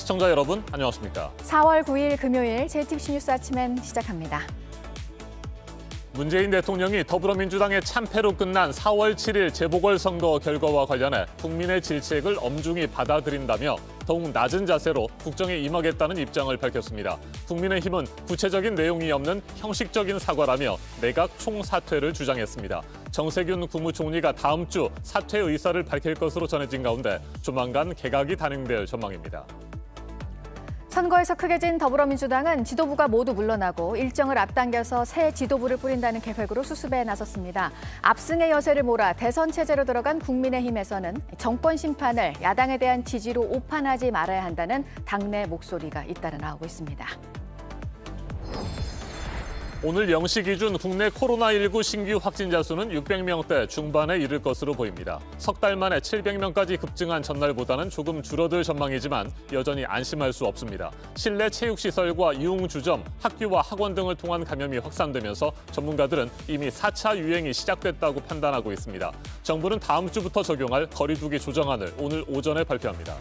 시청자 여러분, 안녕하십니까? 4월 9일 금요일 JTBC 뉴스 아침엔 시작합니다. 문재인 대통령이 더불어민주당의 참패로 끝난 4월 7일 재보궐선거 결과와 관련해 국민의 질책을 엄중히 받아들인다며 더욱 낮은 자세로 국정에 임하겠다는 입장을 밝혔습니다. 국민의힘은 구체적인 내용이 없는 형식적인 사과라며 내각 총사퇴를 주장했습니다. 정세균 국무총리가 다음 주 사퇴 의사를 밝힐 것으로 전해진 가운데 조만간 개각이 단행될 전망입니다. 선거에서 크게 진 더불어민주당은 지도부가 모두 물러나고 일정을 앞당겨서 새 지도부를 꾸린다는 계획으로 수습에 나섰습니다. 압승의 여세를 몰아 대선 체제로 들어간 국민의힘에서는 정권 심판을 야당에 대한 지지로 오판하지 말아야 한다는 당내 목소리가 잇따라 나오고 있습니다. 오늘 0시 기준 국내 코로나19 신규 확진자 수는 600명대 중반에 이를 것으로 보입니다. 석 달 만에 700명까지 급증한 전날보다는 조금 줄어들 전망이지만 여전히 안심할 수 없습니다. 실내 체육시설과 유흥주점, 학교와 학원 등을 통한 감염이 확산되면서 전문가들은 이미 4차 유행이 시작됐다고 판단하고 있습니다. 정부는 다음 주부터 적용할 거리두기 조정안을 오늘 오전에 발표합니다.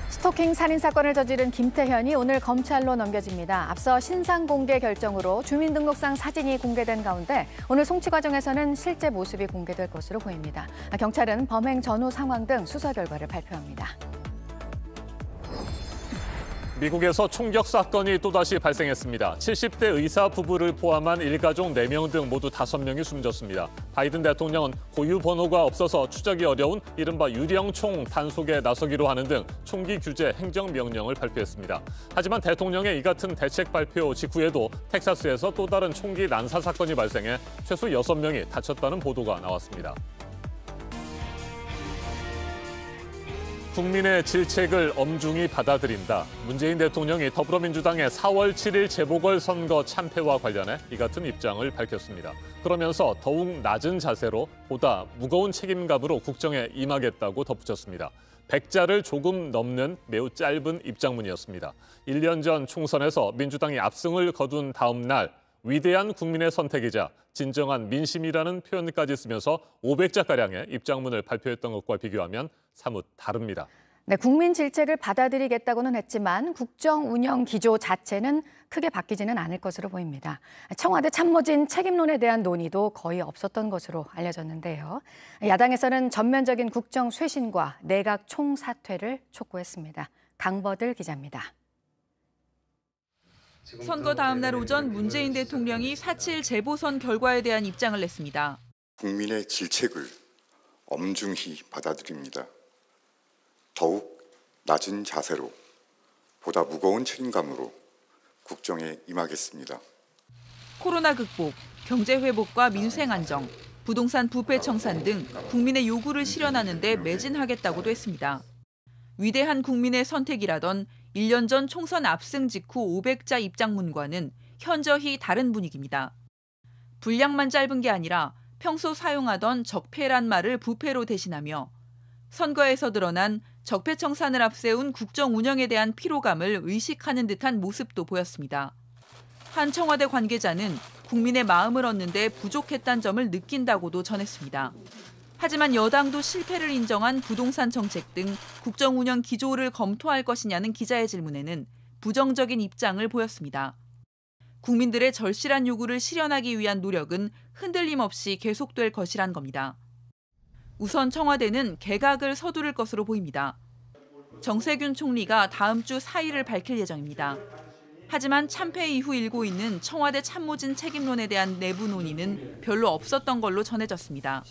스토킹 살인 사건을 저지른 김태현이 오늘 검찰로 넘겨집니다. 앞서 신상 공개 결정으로 주민등록상 사진이 공개된 가운데 오늘 송치 과정에서는 실제 모습이 공개될 것으로 보입니다. 경찰은 범행 전후 상황 등 수사 결과를 발표합니다. 미국에서 총격 사건이 또다시 발생했습니다. 70대 의사 부부를 포함한 일가족 4명 등 모두 5명이 숨졌습니다. 바이든 대통령은 고유 번호가 없어서 추적이 어려운 이른바 유령총 단속에 나서기로 하는 등 총기 규제 행정명령을 발표했습니다. 하지만 대통령의 이 같은 대책 발표 직후에도 텍사스에서 또 다른 총기 난사 사건이 발생해 최소 6명이 다쳤다는 보도가 나왔습니다. 국민의 질책을 엄중히 받아들인다. 문재인 대통령이 더불어민주당의 4월 7일 재보궐선거 참패와 관련해 이 같은 입장을 밝혔습니다. 그러면서 더욱 낮은 자세로 보다 무거운 책임감으로 국정에 임하겠다고 덧붙였습니다. 100자를 조금 넘는 매우 짧은 입장문이었습니다. 1년 전 총선에서 민주당이 압승을 거둔 다음 날 위대한 국민의 선택이자 진정한 민심이라는 표현까지 쓰면서 500자가량의 입장문을 발표했던 것과 비교하면 사뭇 다릅니다. 네, 국민 질책을 받아들이겠다고는 했지만 국정 운영 기조 자체는 크게 바뀌지는 않을 것으로 보입니다. 청와대 참모진 책임론에 대한 논의도 거의 없었던 것으로 알려졌는데요. 야당에서는 전면적인 국정 쇄신과 내각 총사퇴를 촉구했습니다. 강버들 기자입니다. 선거 다음 날 오전 문재인 대통령이 4.7 재보선 결과에 대한 입장을 냈습니다. 국민의 질책을 엄중히 받아들입니다. 더욱 낮은 자세로 보다 무거운 책임감으로 국정에 임하겠습니다. 코로나 극복, 경제 회복과 민생 안정, 부동산 부패 청산 등 국민의 요구를 실현하는 데 매진하겠다고도 했습니다. 위대한 국민의 선택이라던 1년 전 총선 압승 직후 500자 입장문과는 현저히 다른 분위기입니다. 분량만 짧은 게 아니라 평소 사용하던 적폐란 말을 부패로 대신하며 선거에서 드러난 적폐 청산을 앞세운 국정 운영에 대한 피로감을 의식하는 듯한 모습도 보였습니다. 한 청와대 관계자는 국민의 마음을 얻는 데 부족했다는 점을 느낀다고도 전했습니다. 하지만 여당도 실패를 인정한 부동산 정책 등 국정 운영 기조를 검토할 것이냐는 기자의 질문에는 부정적인 입장을 보였습니다. 국민들의 절실한 요구를 실현하기 위한 노력은 흔들림 없이 계속될 것이란 겁니다. 우선 청와대는 개각을 서두를 것으로 보입니다. 정세균 총리가 다음 주 4일을 밝힐 예정입니다. 하지만 참패 이후 일고 있는 청와대 참모진 책임론에 대한 내부 논의는 별로 없었던 걸로 전해졌습니다.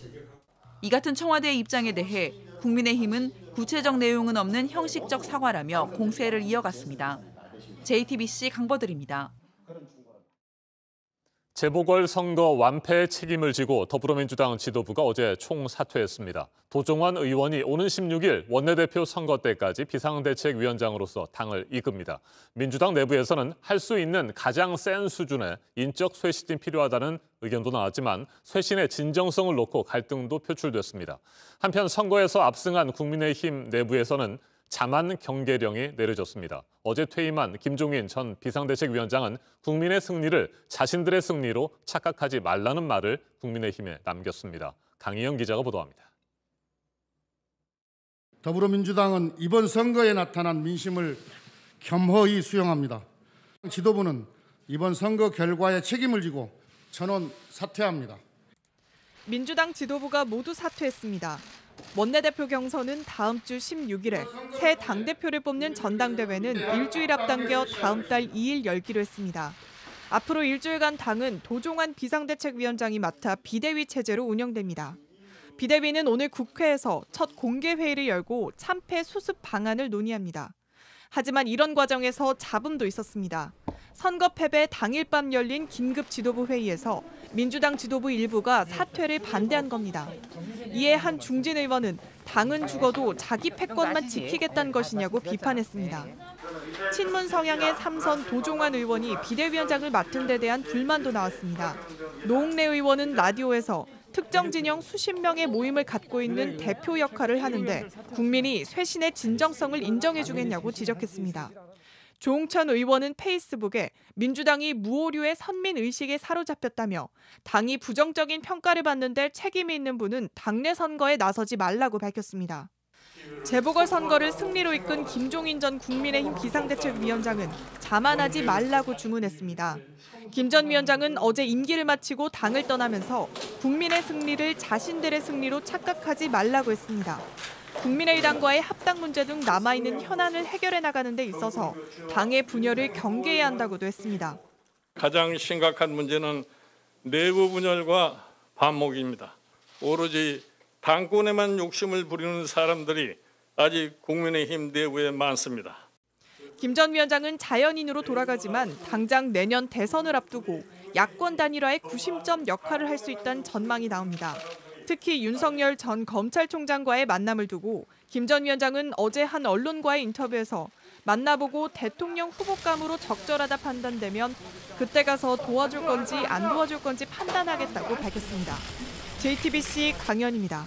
이 같은 청와대의 입장에 대해 국민의힘은 구체적 내용은 없는 형식적 사과라며 공세를 이어갔습니다. JTBC 강버들입니다. 재보궐선거 완패의 책임을 지고 더불어민주당 지도부가 어제 총사퇴했습니다. 도종환 의원이 오는 16일 원내대표 선거 때까지 비상대책위원장으로서 당을 이끕니다. 민주당 내부에서는 할 수 있는 가장 센 수준의 인적 쇄신이 필요하다는 의견도 나왔지만 쇄신의 진정성을 놓고 갈등도 표출됐습니다. 한편 선거에서 압승한 국민의힘 내부에서는 자만 경계령이 내려졌습니다. 어제 퇴임한 김종인 전 비상대책위원장은 국민의 승리를 자신들의 승리로 착각하지 말라는 말을 국민의힘에 남겼습니다. 강희영 기자가 보도합니다. 더불어민주당은 이번 선거에 나타난 민심을 겸허히 수용합니다. 지도부는 이번 선거 결과에 책임을 지고 전원 사퇴합니다. 민주당 지도부가 모두 사퇴했습니다. 원내대표 경선은 다음 주 16일에, 새 당대표를 뽑는 전당대회는 일주일 앞당겨 다음 달 2일 열기로 했습니다. 앞으로 일주일간 당은 도종환 비상대책위원장이 맡아 비대위 체제로 운영됩니다. 비대위는 오늘 국회에서 첫 공개회의를 열고 참패 수습 방안을 논의합니다. 하지만 이런 과정에서 잡음도 있었습니다. 선거 패배 당일 밤 열린 긴급 지도부 회의에서 민주당 지도부 일부가 사퇴를 반대한 겁니다. 이에 한 중진 의원은 당은 죽어도 자기 패권만 지키겠다는 것이냐고 비판했습니다. 친문 성향의 3선 도종환 의원이 비대위원장을 맡은 데 대한 불만도 나왔습니다. 노웅래 의원은 라디오에서 특정 진영 수십 명의 모임을 갖고 있는 대표 역할을 하는데 국민이 쇄신의 진정성을 인정해 주겠냐고 지적했습니다. 조홍천 의원은 페이스북에 민주당이 무오류의 선민의식에 사로잡혔다며 당이 부정적인 평가를 받는데 책임이 있는 분은 당내 선거에 나서지 말라고 밝혔습니다. 재보궐선거를 승리로 이끈 김종인 전 국민의힘 비상대책위원장은 자만하지 말라고 주문했습니다. 김 전 위원장은 어제 임기를 마치고 당을 떠나면서 국민의 승리를 자신들의 승리로 착각하지 말라고 했습니다. 국민의당과의 합당 문제 등 남아있는 현안을 해결해 나가는 데 있어서 당의 분열을 경계해야 한다고도 했습니다. 가장 심각한 문제는 내부 분열과 반목입니다. 오로지 당권에만 욕심을 부리는 사람들이 아직 국민의힘 내부에 많습니다. 김 전 위원장은 자연인으로 돌아가지만 당장 내년 대선을 앞두고 야권 단일화의 구심점 역할을 할 수 있다는 전망이 나옵니다. 특히 윤석열 전 검찰총장과의 만남을 두고 김 전 위원장은 어제 한 언론과의 인터뷰에서 만나보고 대통령 후보감으로 적절하다 판단되면 그때 가서 도와줄 건지 안 도와줄 건지 판단하겠다고 밝혔습니다. JTBC 강연입니다.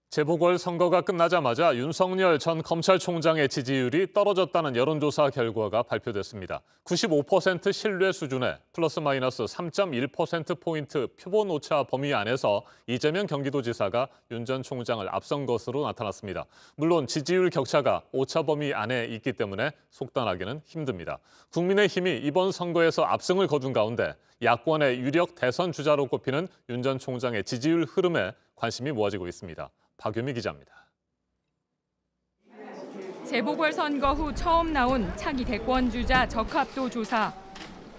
재보궐선거가 끝나자마자 윤석열 전 검찰총장의 지지율이 떨어졌다는 여론조사 결과가 발표됐습니다. 95% 신뢰 수준에 플러스 마이너스 3.1%포인트 표본 오차 범위 안에서 이재명 경기도지사가 윤 전 총장을 앞선 것으로 나타났습니다. 물론 지지율 격차가 오차 범위 안에 있기 때문에 속단하기는 힘듭니다. 국민의힘이 이번 선거에서 압승을 거둔 가운데 야권의 유력 대선 주자로 꼽히는 윤 전 총장의 지지율 흐름에 관심이 모아지고 있습니다. 박유미 기자입니다. 재보궐선거 후 처음 나온 차기 대권주자 적합도 조사.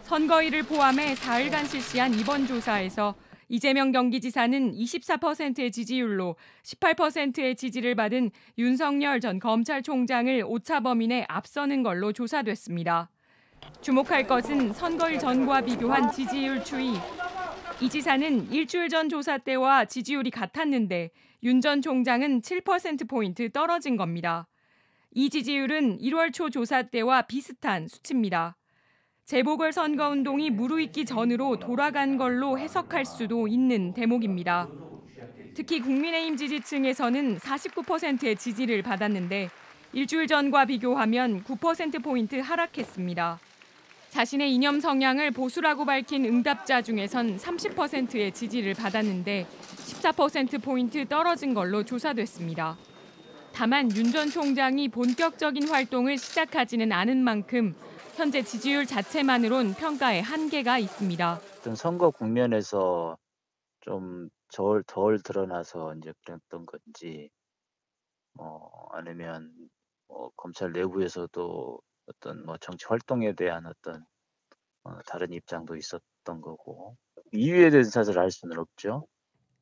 선거일을 포함해 4일간 실시한 이번 조사에서 이재명 경기지사는 24%의 지지율로 18%의 지지를 받은 윤석열 전 검찰총장을 오차 범위 내 앞서는 걸로 조사됐습니다. 주목할 것은 선거일 전과 비교한 지지율 추이. 이 지사는 일주일 전 조사 때와 지지율이 같았는데 윤 전 총장은 7%포인트 떨어진 겁니다. 이 지지율은 1월 초 조사 때와 비슷한 수치입니다. 재보궐선거운동이 무르익기 전으로 돌아간 걸로 해석할 수도 있는 대목입니다. 특히 국민의힘 지지층에서는 49%의 지지를 받았는데 일주일 전과 비교하면 9%포인트 하락했습니다. 자신의 이념 성향을 보수라고 밝힌 응답자 중에선 30%의 지지를 받았는데 14%포인트 떨어진 걸로 조사됐습니다. 다만 윤 전 총장이 본격적인 활동을 시작하지는 않은 만큼 현재 지지율 자체만으로는 평가에 한계가 있습니다. 어떤 선거 국면에서 좀 덜 드러나서 이제 그랬던 건지, 아니면 검찰 내부에서도 어떤 정치 활동에 대한 어떤 다른 입장도 있었던 거고, 이유에 대해서 사실 알 수는 없죠.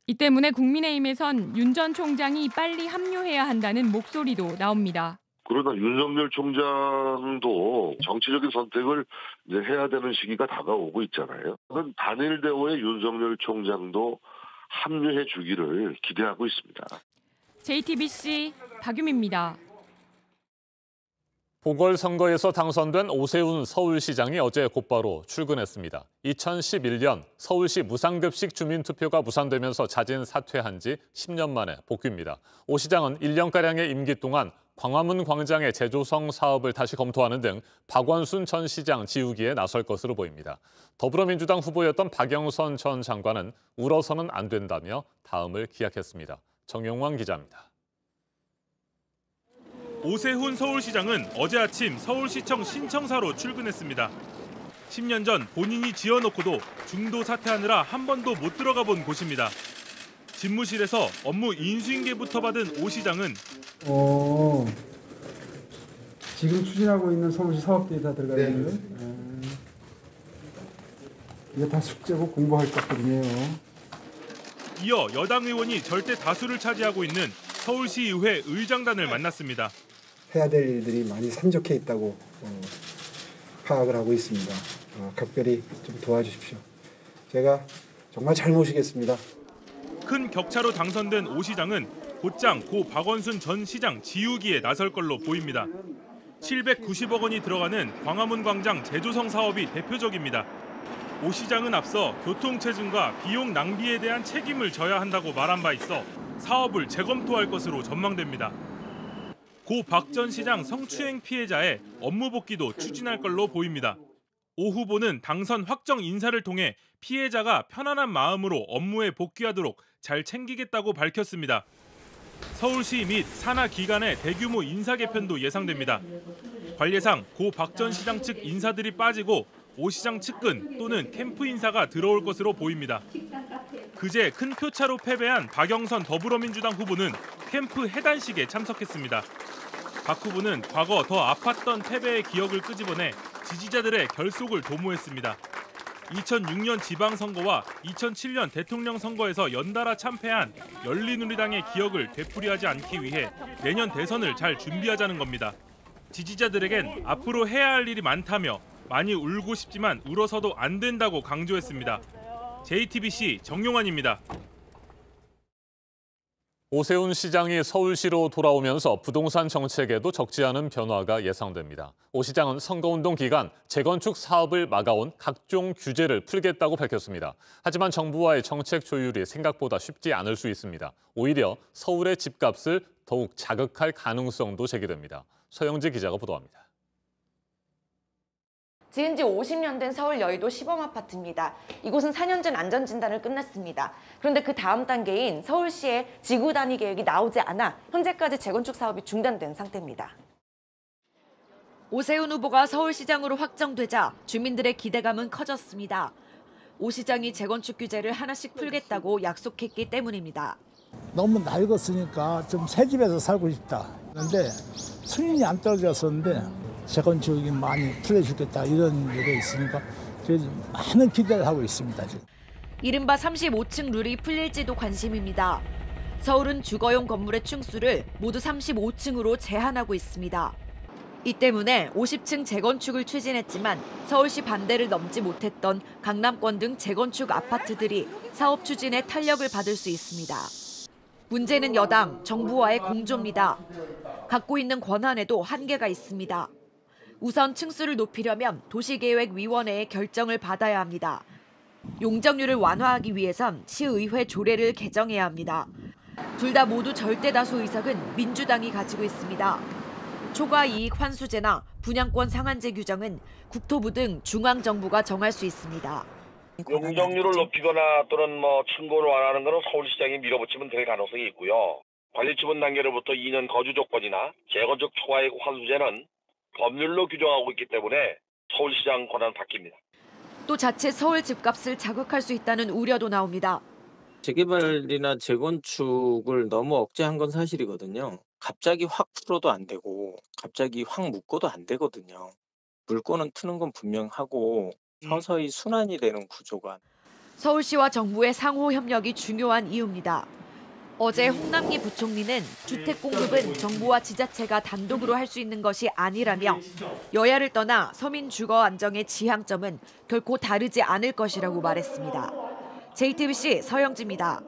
이 때문에 국민의힘에선 윤 전 총장이 빨리 합류해야 한다는 목소리도 나옵니다. 그러나 윤석열 총장도 정치적인 선택을 이제 해야 되는 시기가 다가오고 있잖아요. 단일 대우의 윤석열 총장도 합류해 주기를 기대하고 있습니다. JTBC 박유미입니다. 보궐선거에서 당선된 오세훈 서울시장이 어제 곧바로 출근했습니다. 2011년 서울시 무상급식 주민투표가 무산되면서 자진 사퇴한 지 10년 만에 복귀입니다. 오 시장은 1년가량의 임기 동안 광화문 광장의 재조성 사업을 다시 검토하는 등 박원순 전 시장 지우기에 나설 것으로 보입니다. 더불어민주당 후보였던 박영선 전 장관은 울어서는 안 된다며 다음을 기약했습니다. 정영환 기자입니다. 오세훈 서울시장은 어제 아침 서울시청 신청사로 출근했습니다. 10년 전 본인이 지어놓고도 중도 사퇴하느라 한 번도 못 들어가 본 곳입니다. 집무실에서 업무 인수인계부터 받은 오 시장은 지금 추진하고 있는 서울시 사업들이 다 들어가 있는 거예요? 이게 다 숙제고 공부할 것들이네요. 이어 여당 의원이 절대 다수를 차지하고 있는 서울시의회 의장단을 만났습니다. 해야 될 일들이 많이 산적해 있다고 파악을 하고 있습니다. 각별히 좀 도와주십시오. 제가 정말 잘 모시겠습니다. 큰 격차로 당선된 오 시장은 곧장 고 박원순 전 시장 지우기에 나설 걸로 보입니다. 790억 원이 들어가는 광화문 광장 재조성 사업이 대표적입니다. 오 시장은 앞서 교통체증과 비용 낭비에 대한 책임을 져야 한다고 말한 바 있어 사업을 재검토할 것으로 전망됩니다. 고 박 전 시장 성추행 피해자의 업무 복귀도 추진할 걸로 보입니다. 오 후보는 당선 확정 인사를 통해 피해자가 편안한 마음으로 업무에 복귀하도록 잘 챙기겠다고 밝혔습니다. 서울시 및 산하 기관의 대규모 인사 개편도 예상됩니다. 관례상 고 박 전 시장 측 인사들이 빠지고 오 시장 측근 또는 캠프 인사가 들어올 것으로 보입니다. 그제 큰 표차로 패배한 박영선 더불어민주당 후보는 캠프 해단식에 참석했습니다. 박 후보는 과거 더 아팠던 패배의 기억을 끄집어내 지지자들의 결속을 도모했습니다. 2006년 지방선거와 2007년 대통령 선거에서 연달아 참패한 열린우리당의 기억을 되풀이하지 않기 위해 내년 대선을 잘 준비하자는 겁니다. 지지자들에겐 앞으로 해야 할 일이 많다며 많이 울고 싶지만 울어서도 안 된다고 강조했습니다. JTBC 정용환입니다. 오세훈 시장이 서울시로 돌아오면서 부동산 정책에도 적지 않은 변화가 예상됩니다. 오 시장은 선거운동 기간 재건축 사업을 막아온 각종 규제를 풀겠다고 밝혔습니다. 하지만 정부와의 정책 조율이 생각보다 쉽지 않을 수 있습니다. 오히려 서울의 집값을 더욱 자극할 가능성도 제기됩니다. 서영지 기자가 보도합니다. 지은 지 50년 된 서울 여의도 시범 아파트입니다. 이곳은 4년 전 안전진단을 끝냈습니다. 그런데 그 다음 단계인 서울시의 지구 단위 계획이 나오지 않아 현재까지 재건축 사업이 중단된 상태입니다. 오세훈 후보가 서울시장으로 확정되자 주민들의 기대감은 커졌습니다. 오 시장이 재건축 규제를 하나씩 풀겠다고 약속했기 때문입니다. 너무 낡았으니까 좀 새 집에서 살고 싶다. 그런데 승인이 안 떨어졌었는데 재건축이 많이 풀려주겠다 이런 얘기가 있으니까 많은 기대를 하고 있습니다. 지금. 이른바 35층 룰이 풀릴지도 관심입니다. 서울은 주거용 건물의 층수를 모두 35층으로 제한하고 있습니다. 이 때문에 50층 재건축을 추진했지만 서울시 반대를 넘지 못했던 강남권 등 재건축 아파트들이 사업 추진에 탄력을 받을 수 있습니다. 문제는 여당, 정부와의 공조입니다. 갖고 있는 권한에도 한계가 있습니다. 우선 층수를 높이려면 도시계획위원회의 결정을 받아야 합니다. 용적률을 완화하기 위해선 시의회 조례를 개정해야 합니다. 둘 다 모두 절대다수 의석은 민주당이 가지고 있습니다. 초과이익 환수제나 분양권 상한제 규정은 국토부 등 중앙정부가 정할 수 있습니다. 용적률을 높이거나 또는 층고를 완화하는 것은 서울시장이 밀어붙이면 될 가능성이 있고요. 관리처분 단계로부터 2년 거주 조건이나 재건축 초과이익 환수제는 법률로 규정하고 있기 때문에 서울시장 권한은 바뀝니다. 또 자칫 서울 집값을 자극할 수 있다는 우려도 나옵니다. 재개발이나 재건축을 너무 억제한 건 사실이거든요. 갑자기 확 풀어도 안 되고 갑자기 확 묶어도 안 되거든요. 물꼬는 트는 건 분명하고 서서히 순환이 되는 구조가. 서울시와 정부의 상호 협력이 중요한 이유입니다. 어제 홍남기 부총리는 주택 공급은 정부와 지자체가 단독으로 할 수 있는 것이 아니라며 여야를 떠나 서민 주거 안정의 지향점은 결코 다르지 않을 것이라고 말했습니다. JTBC 서영지입니다.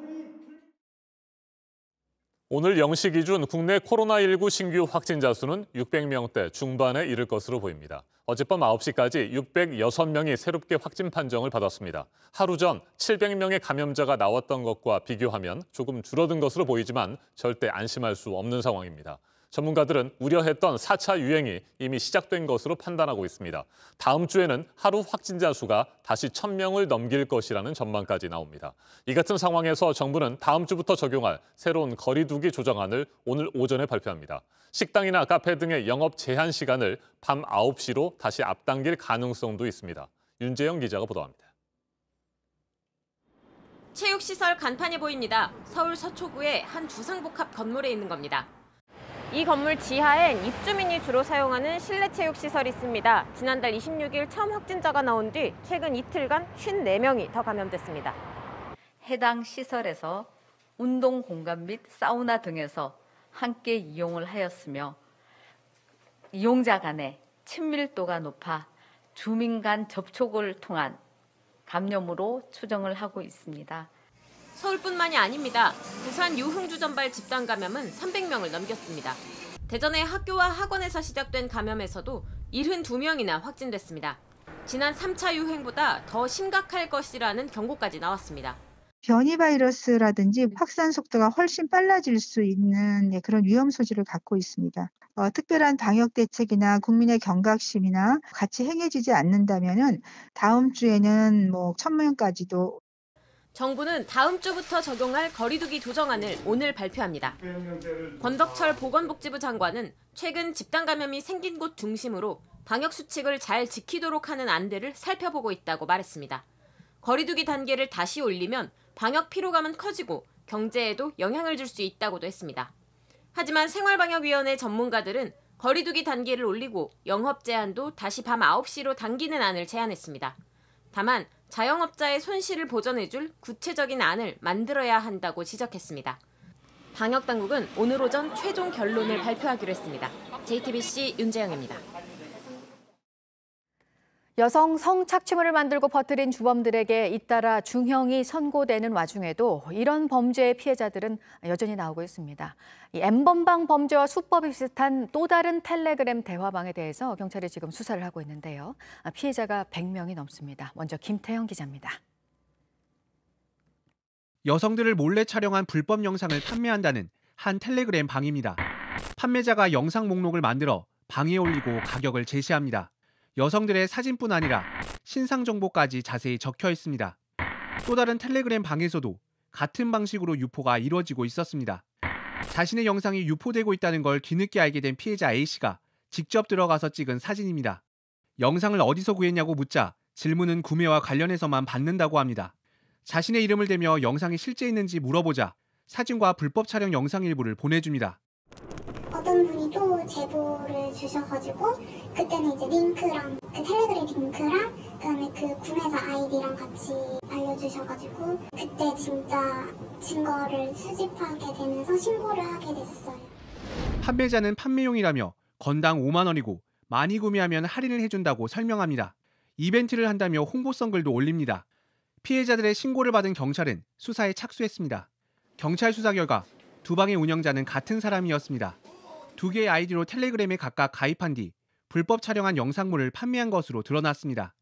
오늘 0시 기준 국내 코로나19 신규 확진자 수는 600명대 중반에 이를 것으로 보입니다. 어젯밤 9시까지 606명이 새롭게 확진 판정을 받았습니다. 하루 전 700명의 감염자가 나왔던 것과 비교하면 조금 줄어든 것으로 보이지만 절대 안심할 수 없는 상황입니다. 전문가들은 우려했던 4차 유행이 이미 시작된 것으로 판단하고 있습니다. 다음 주에는 하루 확진자 수가 다시 1,000명을 넘길 것이라는 전망까지 나옵니다. 이 같은 상황에서 정부는 다음 주부터 적용할 새로운 거리두기 조정안을 오늘 오전에 발표합니다. 식당이나 카페 등의 영업 제한 시간을 밤 9시로 다시 앞당길 가능성도 있습니다. 윤재영 기자가 보도합니다. 체육시설 간판이 보입니다. 서울 서초구의 한 주상복합 건물에 있는 겁니다. 이 건물 지하엔 입주민이 주로 사용하는 실내 체육시설이 있습니다. 지난달 26일 처음 확진자가 나온 뒤 최근 이틀간 54명이 더 감염됐습니다. 해당 시설에서 운동 공간 및 사우나 등에서 함께 이용을 하였으며 이용자 간의 친밀도가 높아 주민 간 접촉을 통한 감염으로 추정을 하고 있습니다. 서울뿐만이 아닙니다. 부산 유흥주 전발 집단 감염은 300명을 넘겼습니다. 대전의 학교와 학원에서 시작된 감염에서도 72명이나 확진됐습니다. 지난 3차 유행보다 더 심각할 것이라는 경고까지 나왔습니다. 변이 바이러스라든지 확산 속도가 훨씬 빨라질 수 있는 그런 위험 소지를 갖고 있습니다. 특별한 방역 대책이나 국민의 경각심이나 같이 행해지지 않는다면은 다음 주에는 1,000명까지도. 정부는 다음 주부터 적용할 거리두기 조정안을 오늘 발표합니다. 권덕철 보건복지부 장관은 최근 집단 감염이 생긴 곳 중심으로 방역 수칙을 잘 지키도록 하는 안들을 살펴보고 있다고 말했습니다. 거리두기 단계를 다시 올리면 방역 피로감은 커지고 경제에도 영향을 줄 수 있다고도 했습니다. 하지만 생활방역위원회 전문가들은 거리두기 단계를 올리고 영업 제한도 다시 밤 9시로 당기는 안을 제안했습니다. 다만 자영업자의 손실을 보전해줄 구체적인 안을 만들어야 한다고 지적했습니다. 방역당국은 오늘 오전 최종 결론을 발표하기로 했습니다. JTBC 윤재영입니다. 여성 성착취물을 만들고 퍼뜨린 주범들에게 잇따라 중형이 선고되는 와중에도 이런 범죄의 피해자들은 여전히 나오고 있습니다. 이 N번방 범죄와 수법이 비슷한 또 다른 텔레그램 대화방에 대해서 경찰이 지금 수사를 하고 있는데요. 피해자가 100명이 넘습니다. 먼저 김태형 기자입니다. 여성들을 몰래 촬영한 불법 영상을 판매한다는 한 텔레그램 방입니다. 판매자가 영상 목록을 만들어 방에 올리고 가격을 제시합니다. 여성들의 사진뿐 아니라 신상 정보까지 자세히 적혀 있습니다. 또 다른 텔레그램 방에서도 같은 방식으로 유포가 이루어지고 있었습니다. 자신의 영상이 유포되고 있다는 걸 뒤늦게 알게 된 피해자 A씨가 직접 들어가서 찍은 사진입니다. 영상을 어디서 구했냐고 묻자 질문은 구매와 관련해서만 받는다고 합니다. 자신의 이름을 대며 영상이 실제 있는지 물어보자 사진과 불법 촬영 영상 일부를 보내줍니다. 어떤 분이 또 제보를 주셔가지고 그때는 이제 링크랑 그 텔레그램 링크랑 그다음에 그 구매자 아이디랑 같이 알려주셔가지고 그때 진짜 증거를 수집하게 되면서 신고를 하게 됐어요. 판매자는 판매용이라며 건당 5만 원이고 많이 구매하면 할인을 해준다고 설명합니다. 이벤트를 한다며 홍보성 글도 올립니다. 피해자들의 신고를 받은 경찰은 수사에 착수했습니다. 경찰 수사 결과 두 방의 운영자는 같은 사람이었습니다. 두 개의 아이디로 텔레그램에 각각 가입한 뒤 불법 촬영한 영상물을 판매한 것으로 드러났습니다.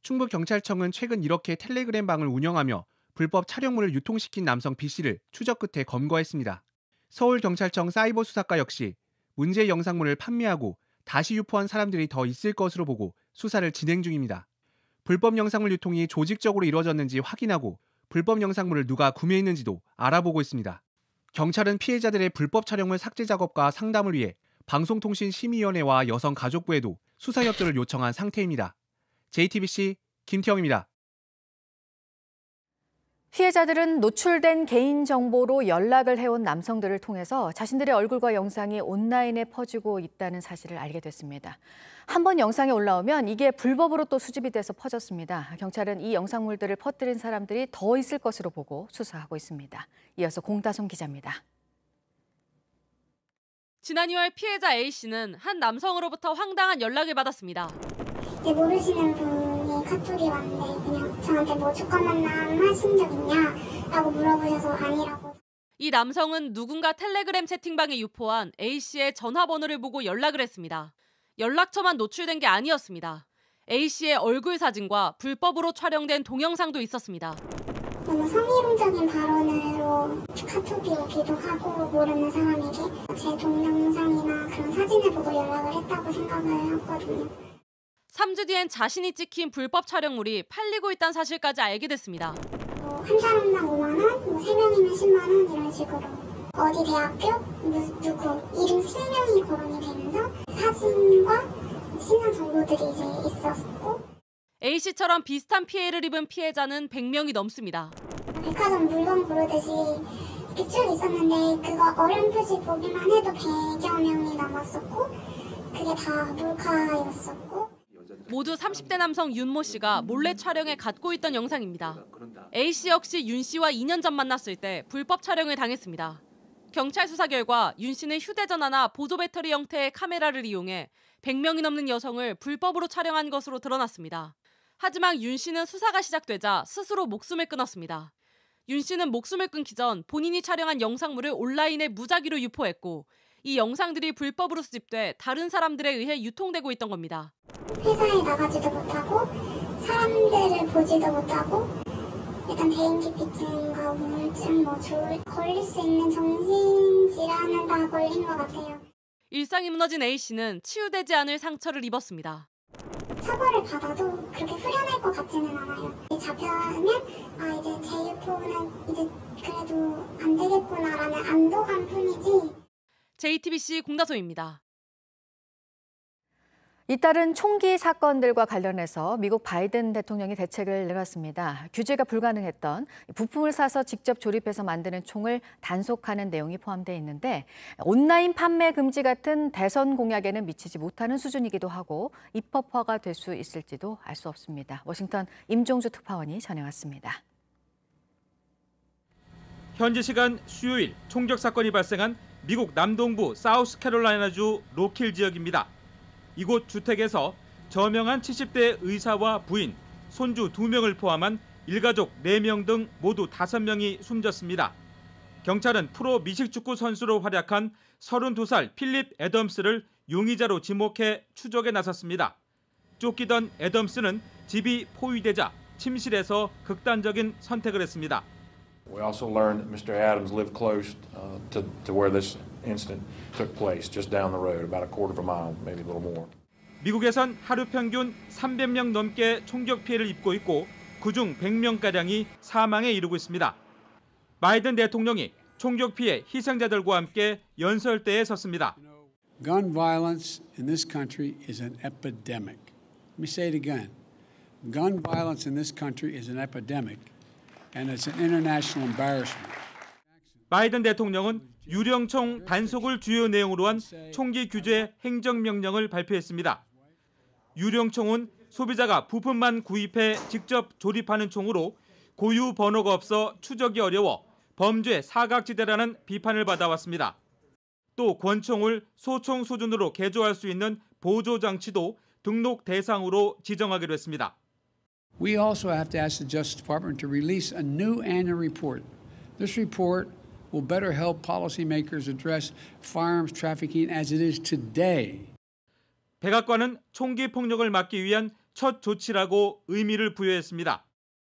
충북경찰청은 최근 이렇게 텔레그램 방을 운영하며 불법 촬영물을 유통시킨 남성 B씨를 추적 끝에 검거했습니다. 서울경찰청 사이버수사과 역시 문제 영상물을 판매하고 다시 유포한 사람들이 더 있을 것으로 보고 수사를 진행 중입니다. 불법 영상물 유통이 조직적으로 이루어졌는지 확인하고 불법 영상물을 누가 구매했는지도 알아보고 있습니다. 경찰은 피해자들의 불법 촬영물 삭제 작업과 상담을 위해 방송통신심의위원회와 여성가족부에도 수사 협조를 요청한 상태입니다. JTBC 김태형입니다. 피해자들은 노출된 개인정보로 연락을 해온 남성들을 통해서 자신들의 얼굴과 영상이 온라인에 퍼지고 있다는 사실을 알게 됐습니다. 한번 영상이 올라오면 이게 불법으로 또 수집이 돼서 퍼졌습니다. 경찰은 이 영상물들을 퍼뜨린 사람들이 더 있을 것으로 보고 수사하고 있습니다. 이어서 공다솜 기자입니다. 지난 2월 피해자 A씨는 한 남성으로부터 황당한 연락을 받았습니다. 모르시는 분이 카톡이 왔는데 그냥 저한테 뭐 주가 만남 하신 적 있냐 라고 물어보셔서 아니라고. 이 남성은 누군가 텔레그램 채팅방에 유포한 A씨의 전화번호를 보고 연락을 했습니다. 연락처만 노출된 게 아니었습니다. A씨의 얼굴 사진과 불법으로 촬영된 동영상도 있었습니다. 너무 성희롱적인 발언으로 카톡이 오기도 하고 모르는 사람에게 제 동영상이나 그런 사진을 보고 연락을 했다고 생각을 했거든요. 3주 뒤엔 자신이 찍힌 불법 촬영물이 팔리고 있다는 사실까지 알게 됐습니다. 한 사람당 5만 원, 3명이면 10만 원 이런 식으로 어디 대학교, 누구 이름 실명이 거론이 되면서 사진과 신원 정보들이 이제 있었고 A씨처럼 비슷한 피해를 입은 피해자는 100명이 넘습니다. 백화점 물건 고르듯이 빗줄이 있었는데 그거 어렴풋이 보기만 해도 100여 명이 남았었고 그게 다 몰카였었고 모두 30대 남성 윤모 씨가 몰래 촬영에 갖고 있던 영상입니다. A씨 역시 윤 씨와 2년 전 만났을 때 불법 촬영을 당했습니다. 경찰 수사 결과 윤 씨는 휴대전화나 보조 배터리 형태의 카메라를 이용해 100명이 넘는 여성을 불법으로 촬영한 것으로 드러났습니다. 하지만 윤 씨는 수사가 시작되자 스스로 목숨을 끊었습니다. 윤 씨는 목숨을 끊기 전 본인이 촬영한 영상물을 온라인에 무작위로 유포했고 이 영상들이 불법으로 수집돼 다른 사람들에 의해 유통되고 있던 겁니다. 회사에 나가지도 못하고 사람들을 보지도 못하고 일단 대인기피증과 우울증, 걸릴 수 있는 정신질환은 다 걸린 것 같아요. 일상이 무너진 A씨는 치유되지 않을 상처를 입었습니다. 처벌을 받아도 그렇게 후련할 것 같지는 않아요. 잡혀면 이제 제 유포는 이제 그래도 안 되겠구나라는 안도감 뿐이지. JTBC 공다소입니다. 잇따른 총기 사건들과 관련해서 미국 바이든 대통령이 대책을 내놨습니다. 규제가 불가능했던 부품을 사서 직접 조립해서 만드는 총을 단속하는 내용이 포함되어 있는데 온라인 판매 금지 같은 대선 공약에는 미치지 못하는 수준이기도 하고 입법화가 될 수 있을지도 알 수 없습니다. 워싱턴 임종주 특파원이 전해왔습니다. 현지 시간 수요일 총격 사건이 발생한 미국 남동부 사우스캐롤라이나주 로킬 지역입니다. 이곳 주택에서 저명한 70대 의사와 부인, 손주 2명을 포함한 일가족 4명 등 모두 5명이 숨졌습니다. 경찰은 프로 미식축구 선수로 활약한 32살 필립 애덤스를 용의자로 지목해 추적에 나섰습니다. 쫓기던 애덤스는 집이 포위되자 침실에서 극단적인 선택을 했습니다. We also learned that Mr. Adams lived close to where this incident took place, just down the road, about a quarter of a mile, maybe a little more. 미국에선 하루 평균 300명 넘게 총격 피해를 입고 있고 그중 100명가량이 사망에 이르고 있습니다. 바이든 대통령이 총격 피해 희생자들과 함께 연설대에 섰습니다. Gun violence in this country is an epidemic. Let me say it again. Gun violence in this country is an epidemic. And it's an international embarrassment. 바이든 대통령은 유령총 단속을 주요 내용으로 한 총기 규제 행정명령을 발표했습니다. 유령총은 소비자가 부품만 구입해 직접 조립하는 총으로 고유 번호가 없어 추적이 어려워 범죄 사각지대라는 비판을 받아왔습니다. 또 권총을 소총 수준으로 개조할 수 있는 보조 장치도 등록 대상으로 지정하기로 했습니다. We also have to ask the Justice Department to release a new annual report. This report will better help policymakers address firearms trafficking as it is today. 백악관은 총기 폭력을 막기 위한 첫 조치라고 의미를 부여했습니다.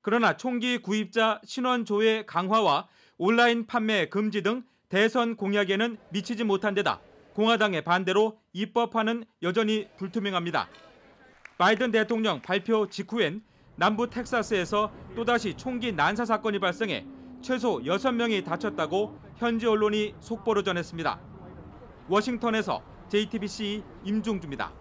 그러나 총기 구입자 신원 조회 강화와 온라인 판매 금지 등 대선 공약에는 미치지 못한 데다 공화당의 반대로 입법화는 여전히 불투명합니다. 바이든 대통령 발표 직후엔 남부 텍사스에서 또다시 총기 난사 사건이 발생해 최소 6명이 다쳤다고 현지 언론이 속보로 전했습니다. 워싱턴에서 JTBC 임종주입니다.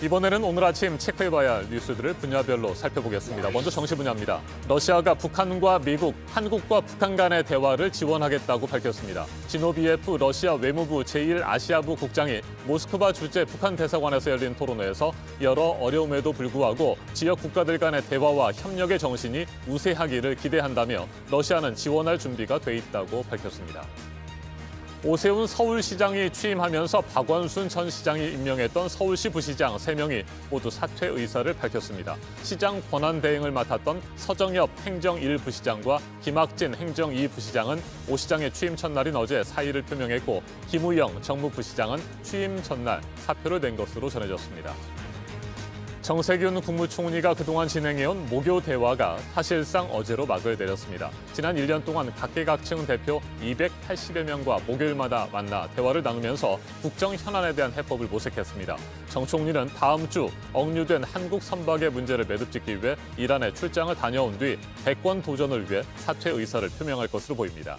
이번에는 오늘 아침 체크해봐야 할 뉴스들을 분야별로 살펴보겠습니다. 먼저 정시 분야입니다. 러시아가 북한과 미국, 한국과 북한 간의 대화를 지원하겠다고 밝혔습니다. 지노비예프 러시아 외무부 제1아시아부 국장이 모스크바 주재 북한 대사관에서 열린 토론회에서 여러 어려움에도 불구하고 지역 국가들 간의 대화와 협력의 정신이 우세하기를 기대한다며 러시아는 지원할 준비가 돼 있다고 밝혔습니다. 오세훈 서울시장이 취임하면서 박원순 전 시장이 임명했던 서울시 부시장 3명이 모두 사퇴 의사를 밝혔습니다. 시장 권한 대행을 맡았던 서정엽 행정 1부시장과 김학진 행정 2부시장은 오 시장의 취임 첫날인 어제 사의를 표명했고 김우영 정무부시장은 취임 전날 사표를 낸 것으로 전해졌습니다. 정세균 국무총리가 그동안 진행해온 모교 대화가 사실상 어제로 막을 내렸습니다. 지난 1년 동안 각계각층 대표 280여 명과 목요일마다 만나 대화를 나누면서 국정 현안에 대한 해법을 모색했습니다. 정 총리는 다음 주 억류된 한국 선박의 문제를 매듭짓기 위해 이란에 출장을 다녀온 뒤 대권 도전을 위해 사퇴 의사를 표명할 것으로 보입니다.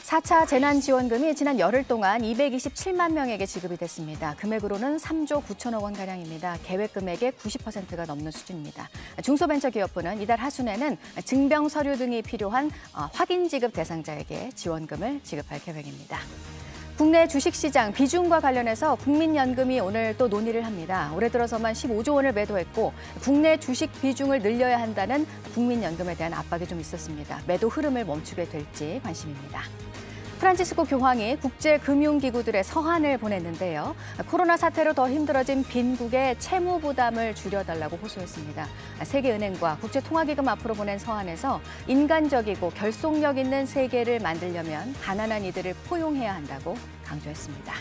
4차 재난지원금이 지난 열흘 동안 227만 명에게 지급이 됐습니다. 금액으로는 3조 9천억 원가량입니다. 계획 금액의 90%가 넘는 수준입니다. 중소벤처기업부는 이달 하순에는 증병 서류 등이 필요한 확인 지급 대상자에게 지원금을 지급할 계획입니다. 국내 주식시장 비중과 관련해서 국민연금이 오늘 또 논의를 합니다. 올해 들어서만 15조 원을 매도했고 국내 주식 비중을 늘려야 한다는 국민연금에 대한 압박이 좀 있었습니다. 매도 흐름을 멈추게 될지 관심입니다. 프란치스코 교황이 국제금융기구들의 서한을 보냈는데요. 코로나 사태로 더 힘들어진 빈국의 채무 부담을 줄여달라고 호소했습니다. 세계은행과 국제통화기금 앞으로 보낸 서한에서 인간적이고 결속력 있는 세계를 만들려면 가난한 이들을 포용해야 한다고 강조했습니다.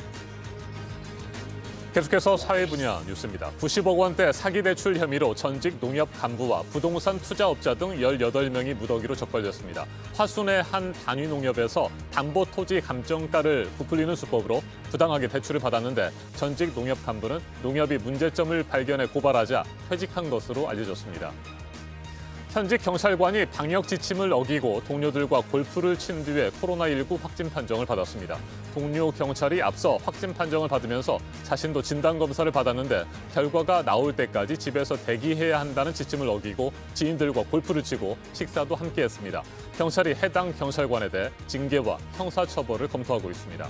계속해서 사회 분야 뉴스입니다. 90억 원대 사기 대출 혐의로 전직 농협 간부와 부동산 투자업자 등 18명이 무더기로 적발됐습니다. 화순의 한 단위 농협에서 담보토지 감정가를 부풀리는 수법으로 부당하게 대출을 받았는데 전직 농협 간부는 농협이 문제점을 발견해 고발하자 퇴직한 것으로 알려졌습니다. 현직 경찰관이 방역 지침을 어기고 동료들과 골프를 친 뒤에 코로나19 확진 판정을 받았습니다. 동료 경찰이 앞서 확진 판정을 받으면서 자신도 진단검사를 받았는데 결과가 나올 때까지 집에서 대기해야 한다는 지침을 어기고 지인들과 골프를 치고 식사도 함께 했습니다. 경찰이 해당 경찰관에 대해 징계와 형사처벌을 검토하고 있습니다.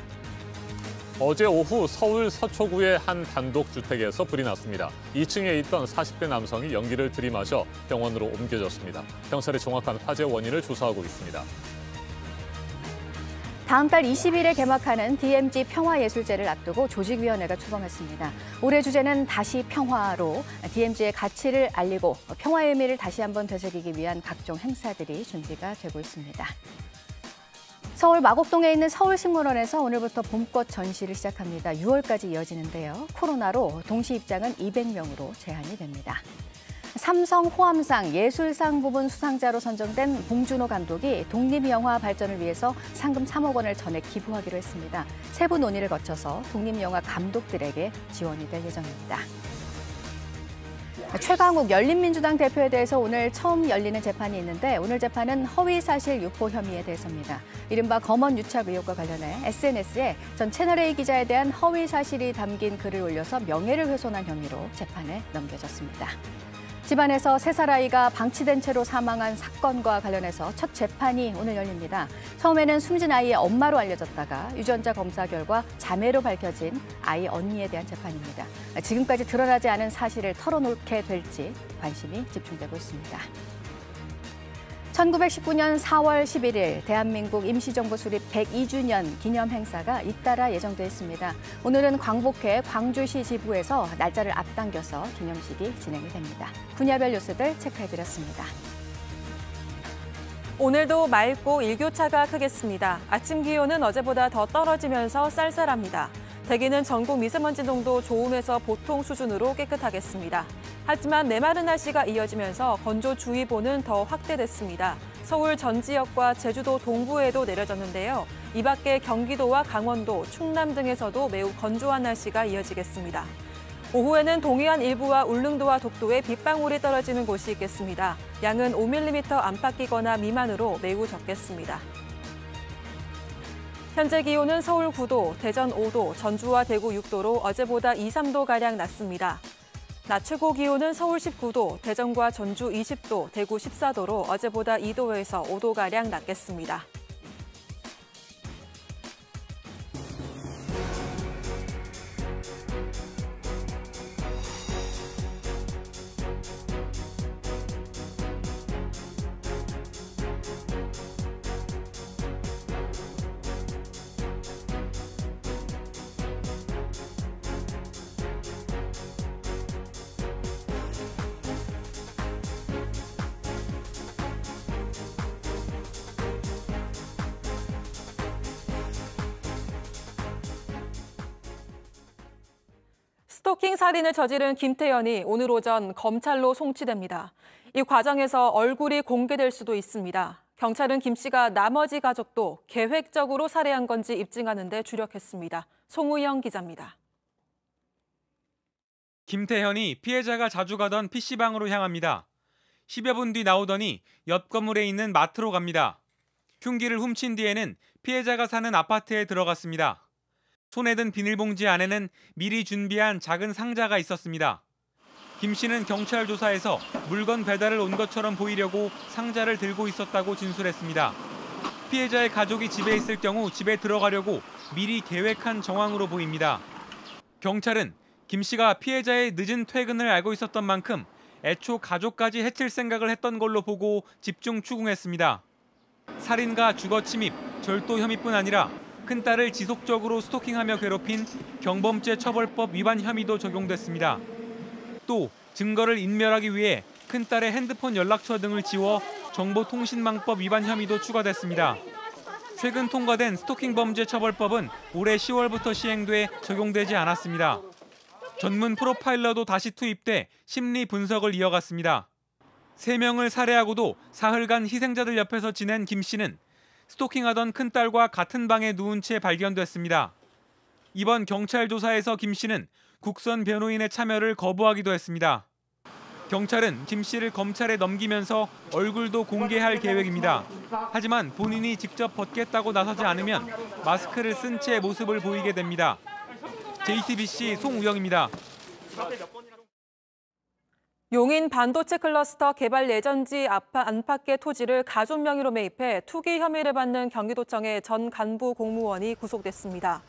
어제 오후 서울 서초구의 한 단독주택에서 불이 났습니다. 2층에 있던 40대 남성이 연기를 들이마셔 병원으로 옮겨졌습니다. 경찰이 정확한 화재 원인을 조사하고 있습니다. 다음 달 20일에 개막하는 DMZ 평화예술제를 앞두고 조직위원회가 출범했습니다. 올해 주제는 다시 평화로 DMZ의 가치를 알리고 평화의 의미를 다시 한번 되새기기 위한 각종 행사들이 준비가 되고 있습니다. 서울 마곡동에 있는 서울식물원에서 오늘부터 봄꽃 전시를 시작합니다. 6월까지 이어지는데요. 코로나로 동시 입장은 200명으로 제한이 됩니다. 삼성 호암상 예술상 부분 수상자로 선정된 봉준호 감독이 독립영화 발전을 위해서 상금 3억 원을 전액 기부하기로 했습니다. 세부 논의를 거쳐서 독립영화 감독들에게 지원이 될 예정입니다. 최강욱 열린민주당 대표에 대해서 오늘 처음 열리는 재판이 있는데 오늘 재판은 허위사실 유포 혐의에 대해서입니다. 이른바 검언 유착 의혹과 관련해 SNS에 전 채널A 기자에 대한 허위사실이 담긴 글을 올려서 명예를 훼손한 혐의로 재판에 넘겨졌습니다. 집안에서 3살 아이가 방치된 채로 사망한 사건과 관련해서 첫 재판이 오늘 열립니다. 처음에는 숨진 아이의 엄마로 알려졌다가 유전자 검사 결과 자매로 밝혀진 아이 언니에 대한 재판입니다. 지금까지 드러나지 않은 사실을 털어놓게 될지 관심이 집중되고 있습니다. 1919년 4월 11일 대한민국 임시정부 수립 102주년 기념 행사가 잇따라 예정돼 있습니다. 오늘은 광복회 광주시 지부에서 날짜를 앞당겨서 기념식이 진행이 됩니다. 분야별 뉴스들 체크해드렸습니다. 오늘도 맑고 일교차가 크겠습니다. 아침 기온은 어제보다 더 떨어지면서 쌀쌀합니다. 대기는 전국 미세먼지 농도 좋음에서 보통 수준으로 깨끗하겠습니다. 하지만 메마른 날씨가 이어지면서 건조주의보는 더 확대됐습니다. 서울 전 지역과 제주도 동부에도 내려졌는데요. 이 밖에 경기도와 강원도, 충남 등에서도 매우 건조한 날씨가 이어지겠습니다. 오후에는 동해안 일부와 울릉도와 독도에 빗방울이 떨어지는 곳이 있겠습니다. 양은 5mm 안팎이거나 미만으로 매우 적겠습니다. 현재 기온은 서울 9도, 대전 5도, 전주와 대구 6도로 어제보다 2, 3도가량 낮습니다. 낮 최고 기온은 서울 19도, 대전과 전주 20도, 대구 14도로 어제보다 2도에서 5도가량 낮겠습니다. 스토킹 살인을 저지른 김태현이 오늘 오전 검찰로 송치됩니다. 이 과정에서 얼굴이 공개될 수도 있습니다. 경찰은 김 씨가 나머지 가족도 계획적으로 살해한 건지 입증하는 데 주력했습니다. 송우영 기자입니다. 김태현이 피해자가 자주 가던 PC방으로 향합니다. 10여 분 뒤 나오더니 옆 건물에 있는 마트로 갑니다. 흉기를 훔친 뒤에는 피해자가 사는 아파트에 들어갔습니다. 손에 든 비닐봉지 안에는 미리 준비한 작은 상자가 있었습니다. 김 씨는 경찰 조사에서 물건 배달을 온 것처럼 보이려고 상자를 들고 있었다고 진술했습니다. 피해자의 가족이 집에 있을 경우 집에 들어가려고 미리 계획한 정황으로 보입니다. 경찰은 김 씨가 피해자의 늦은 퇴근을 알고 있었던 만큼 애초 가족까지 해칠 생각을 했던 걸로 보고 집중 추궁했습니다. 살인과 주거침입, 절도 혐의뿐 아니라 큰딸을 지속적으로 스토킹하며 괴롭힌 경범죄 처벌법 위반 혐의도 적용됐습니다. 또 증거를 인멸하기 위해 큰딸의 핸드폰 연락처 등을 지워 정보통신망법 위반 혐의도 추가됐습니다. 최근 통과된 스토킹 범죄 처벌법은 올해 10월부터 시행돼 적용되지 않았습니다. 전문 프로파일러도 다시 투입돼 심리 분석을 이어갔습니다. 3명을 살해하고도 사흘간 희생자들 옆에서 지낸 김 씨는 스토킹하던 큰딸과 같은 방에 누운 채 발견됐습니다. 이번 경찰 조사에서 김 씨는 국선 변호인의 참여를 거부하기도 했습니다. 경찰은 김 씨를 검찰에 넘기면서 얼굴도 공개할 계획입니다. 하지만 본인이 직접 벗겠다고 나서지 않으면 마스크를 쓴 채 모습을 보이게 됩니다. JTBC 송우영입니다. 용인 반도체 클러스터 개발 예정지 안팎의 토지를 가족 명의로 매입해 투기 혐의를 받는 경기도청의 전 간부 공무원이 구속됐습니다.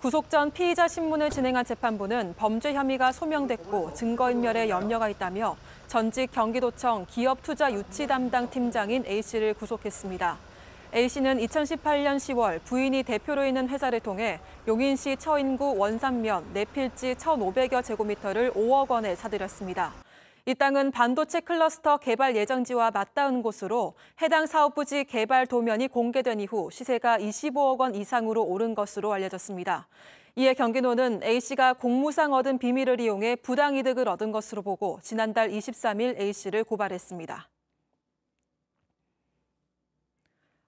구속 전 피의자 신문을 진행한 재판부는 범죄 혐의가 소명됐고 증거인멸에 염려가 있다며 전직 경기도청 기업투자 유치 담당 팀장인 A씨를 구속했습니다. A씨는 2018년 10월 부인이 대표로 있는 회사를 통해 용인시 처인구 원산면 내필지 1,500여 제곱미터를 5억 원에 사들였습니다. 이 땅은 반도체 클러스터 개발 예정지와 맞닿은 곳으로 해당 사업부지 개발 도면이 공개된 이후 시세가 25억 원 이상으로 오른 것으로 알려졌습니다. 이에 경기도는 A씨가 공무상 얻은 비밀을 이용해 부당이득을 얻은 것으로 보고 지난달 23일 A씨를 고발했습니다.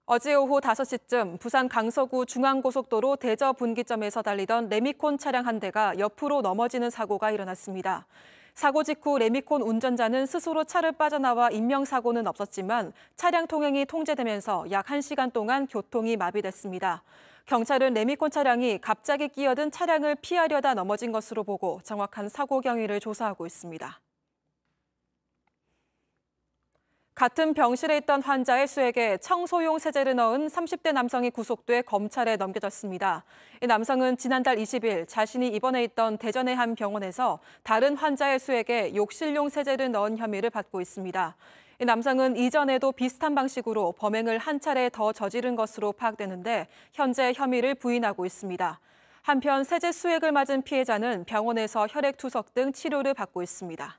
어제 오후 5시쯤 부산 강서구 중앙고속도로 대저 분기점에서 달리던 레미콘 차량 한 대가 옆으로 넘어지는 사고가 일어났습니다. 사고 직후 레미콘 운전자는 스스로 차를 빠져나와 인명사고는 없었지만 차량 통행이 통제되면서 약 1시간 동안 교통이 마비됐습니다. 경찰은 레미콘 차량이 갑자기 끼어든 차량을 피하려다 넘어진 것으로 보고 정확한 사고 경위를 조사하고 있습니다. 같은 병실에 있던 환자의 수액에 청소용 세제를 넣은 30대 남성이 구속돼 검찰에 넘겨졌습니다. 이 남성은 지난달 20일 자신이 입원해 있던 대전의 한 병원에서 다른 환자의 수액에 욕실용 세제를 넣은 혐의를 받고 있습니다. 이 남성은 이전에도 비슷한 방식으로 범행을 한 차례 더 저지른 것으로 파악되는데 현재 혐의를 부인하고 있습니다. 한편 세제 수액을 맞은 피해자는 병원에서 혈액투석 등 치료를 받고 있습니다.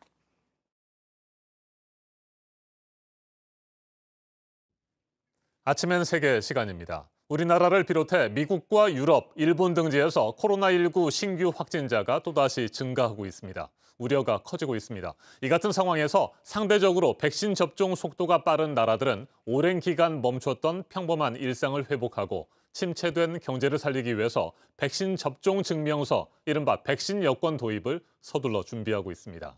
아침엔 세계 시간입니다. 우리나라를 비롯해 미국과 유럽, 일본 등지에서 코로나19 신규 확진자가 또다시 증가하고 있습니다. 우려가 커지고 있습니다. 이 같은 상황에서 상대적으로 백신 접종 속도가 빠른 나라들은 오랜 기간 멈췄던 평범한 일상을 회복하고 침체된 경제를 살리기 위해서 백신 접종 증명서, 이른바 백신 여권 도입을 서둘러 준비하고 있습니다.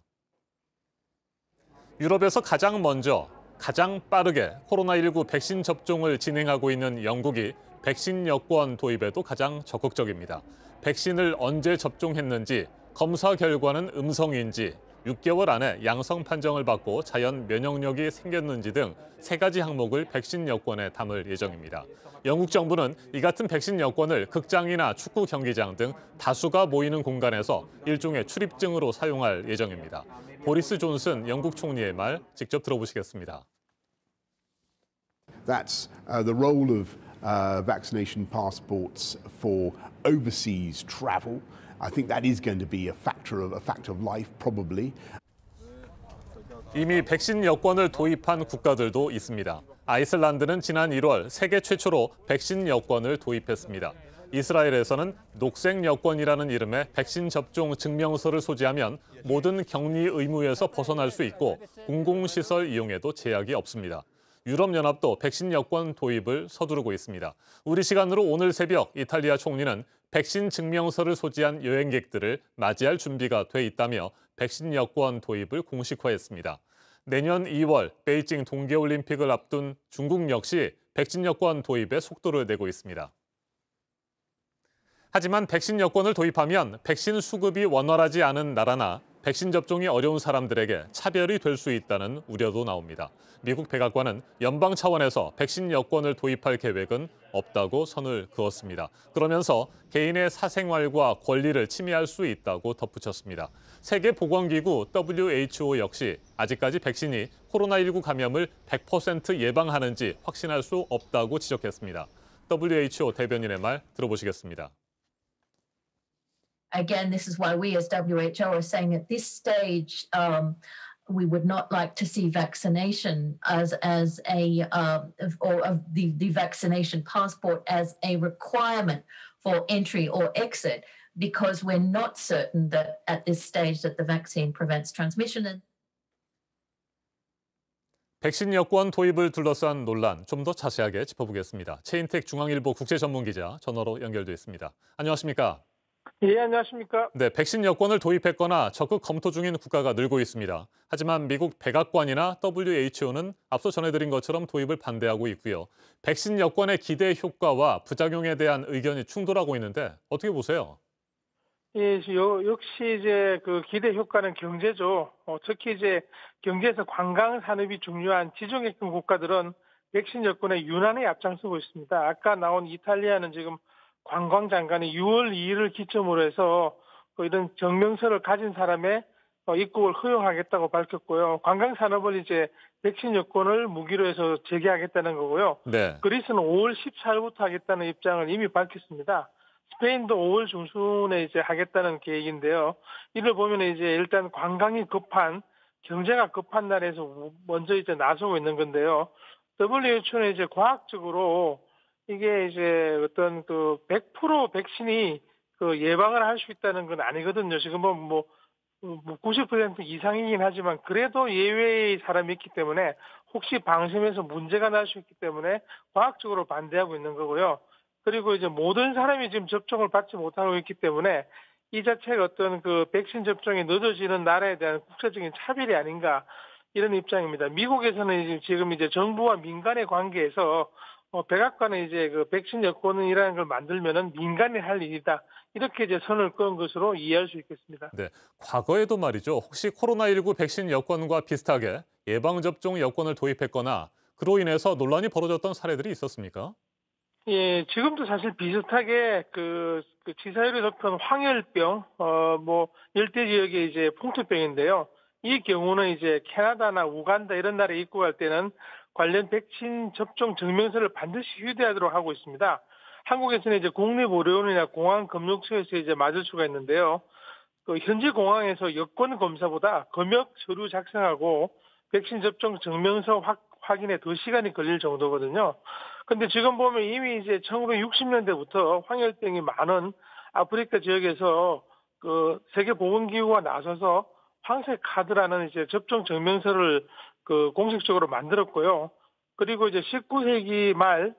유럽에서 가장 먼저 가장 빠르게 코로나19 백신 접종을 진행하고 있는 영국이 백신 여권 도입에도 가장 적극적입니다. 백신을 언제 접종했는지, 검사 결과는 음성인지, 6개월 안에 양성 판정을 받고 자연 면역력이 생겼는지 등 3가지 항목을 백신 여권에 담을 예정입니다. 영국 정부는 이 같은 백신 여권을 극장이나 축구 경기장 등 다수가 모이는 공간에서 일종의 출입증으로 사용할 예정입니다. 보리스 존슨 영국 총리의 말 직접 들어보시겠습니다. That's the role of vaccination passports for overseas travel. I think that is going to be a fact of life, probably. 이미 백신 여권을 도입한 국가들도 있습니다. 아이슬란드는 지난 1월 세계 최초로 백신 여권을 도입했습니다. 이스라엘에서는 녹색 여권이라는 이름의 백신 접종 증명서를 소지하면 모든 격리 의무에서 벗어날 수 있고 공공시설 이용에도 제약이 없습니다. 유럽연합도 백신 여권 도입을 서두르고 있습니다. 우리 시간으로 오늘 새벽 이탈리아 총리는 백신 증명서를 소지한 여행객들을 맞이할 준비가 돼 있다며 백신 여권 도입을 공식화했습니다. 내년 2월 베이징 동계올림픽을 앞둔 중국 역시 백신 여권 도입에 속도를 내고 있습니다. 하지만 백신 여권을 도입하면 백신 수급이 원활하지 않은 나라나 백신 접종이 어려운 사람들에게 차별이 될 수 있다는 우려도 나옵니다. 미국 백악관은 연방 차원에서 백신 여권을 도입할 계획은 없다고 선을 그었습니다. 그러면서 개인의 사생활과 권리를 침해할 수 있다고 덧붙였습니다. 세계보건기구 WHO 역시 아직까지 백신이 코로나19 감염을 100% 예방하는지 확신할 수 없다고 지적했습니다. WHO 대변인의 말 들어보시겠습니다. Again, this is why we as WHO are saying at this stage we would not like to see vaccination as a or of the vaccination passport as a requirement for entry or exit, because we're not certain that at this stage that the vaccine prevents transmission. 백신 여권 도입을 둘러싼 논란 좀 더 자세하게 짚어보겠습니다. 최인택 중앙일보 국제전문기자 전화로 연결돼 있습니다. 안녕하십니까? 예, 안녕하십니까? 네, 백신 여권을 도입했거나 적극 검토 중인 국가가 늘고 있습니다. 하지만 미국 백악관이나 WHO는 앞서 전해드린 것처럼 도입을 반대하고 있고요. 백신 여권의 기대 효과와 부작용에 대한 의견이 충돌하고 있는데 어떻게 보세요? 예, 역시 이제 그 기대 효과는 경제죠. 특히 이제 경제에서 관광 산업이 중요한 지정학종 국가들은 백신 여권에 유난히 앞장서고 있습니다. 아까 나온 이탈리아는 지금 관광 장관이 6월 2일을 기점으로 해서 이런 증명서를 가진 사람의 입국을 허용하겠다고 밝혔고요. 관광 산업을 이제 백신 여권을 무기로 해서 재개하겠다는 거고요. 네. 그리스는 5월 14일부터 하겠다는 입장을 이미 밝혔습니다. 스페인도 5월 중순에 이제 하겠다는 계획인데요. 이를 보면 이제 일단 관광이 급한, 경제가 급한 나라에서 먼저 이제 나서고 있는 건데요. WHO는 이제 과학적으로 이게 이제 어떤 그 100% 백신이 그 예방을 할 수 있다는 건 아니거든요. 지금은 뭐 90% 이상이긴 하지만 그래도 예외의 사람이 있기 때문에 혹시 방심해서 문제가 날 수 있기 때문에 과학적으로 반대하고 있는 거고요. 그리고 이제 모든 사람이 지금 접종을 받지 못하고 있기 때문에 이 자체가 어떤 그 백신 접종이 늦어지는 나라에 대한 국제적인 차별이 아닌가 이런 입장입니다. 미국에서는 지금 이제 정부와 민간의 관계에서 백악관은 이제 그 백신 여권이라는 걸 만들면은 민간이 할 일이다. 이렇게 이제 선을 그은 것으로 이해할 수 있겠습니다. 네, 과거에도 말이죠. 혹시 코로나19 백신 여권과 비슷하게 예방접종 여권을 도입했거나 그로 인해서 논란이 벌어졌던 사례들이 있었습니까? 예, 지금도 사실 비슷하게 그 치사율이 높은 황열병, 열대 지역의 이제 풍토병인데요. 이 경우는 이제 캐나다나 우간다 이런 나라에 입국할 때는 관련 백신 접종 증명서를 반드시 휴대하도록 하고 있습니다. 한국에서는 이제 국립의료원이나 공항금융처에서 이제 맞을 수가 있는데요. 현지 공항에서 여권 검사보다 검역 서류 작성하고 백신 접종 증명서 확인에 더 시간이 걸릴 정도거든요. 근데 지금 보면 이미 이제 1960년대부터 황열병이 많은 아프리카 지역에서 그 세계보건기구가 나서서 황색 카드라는 이제 접종 증명서를 그 공식적으로 만들었고요. 그리고 이제 19세기 말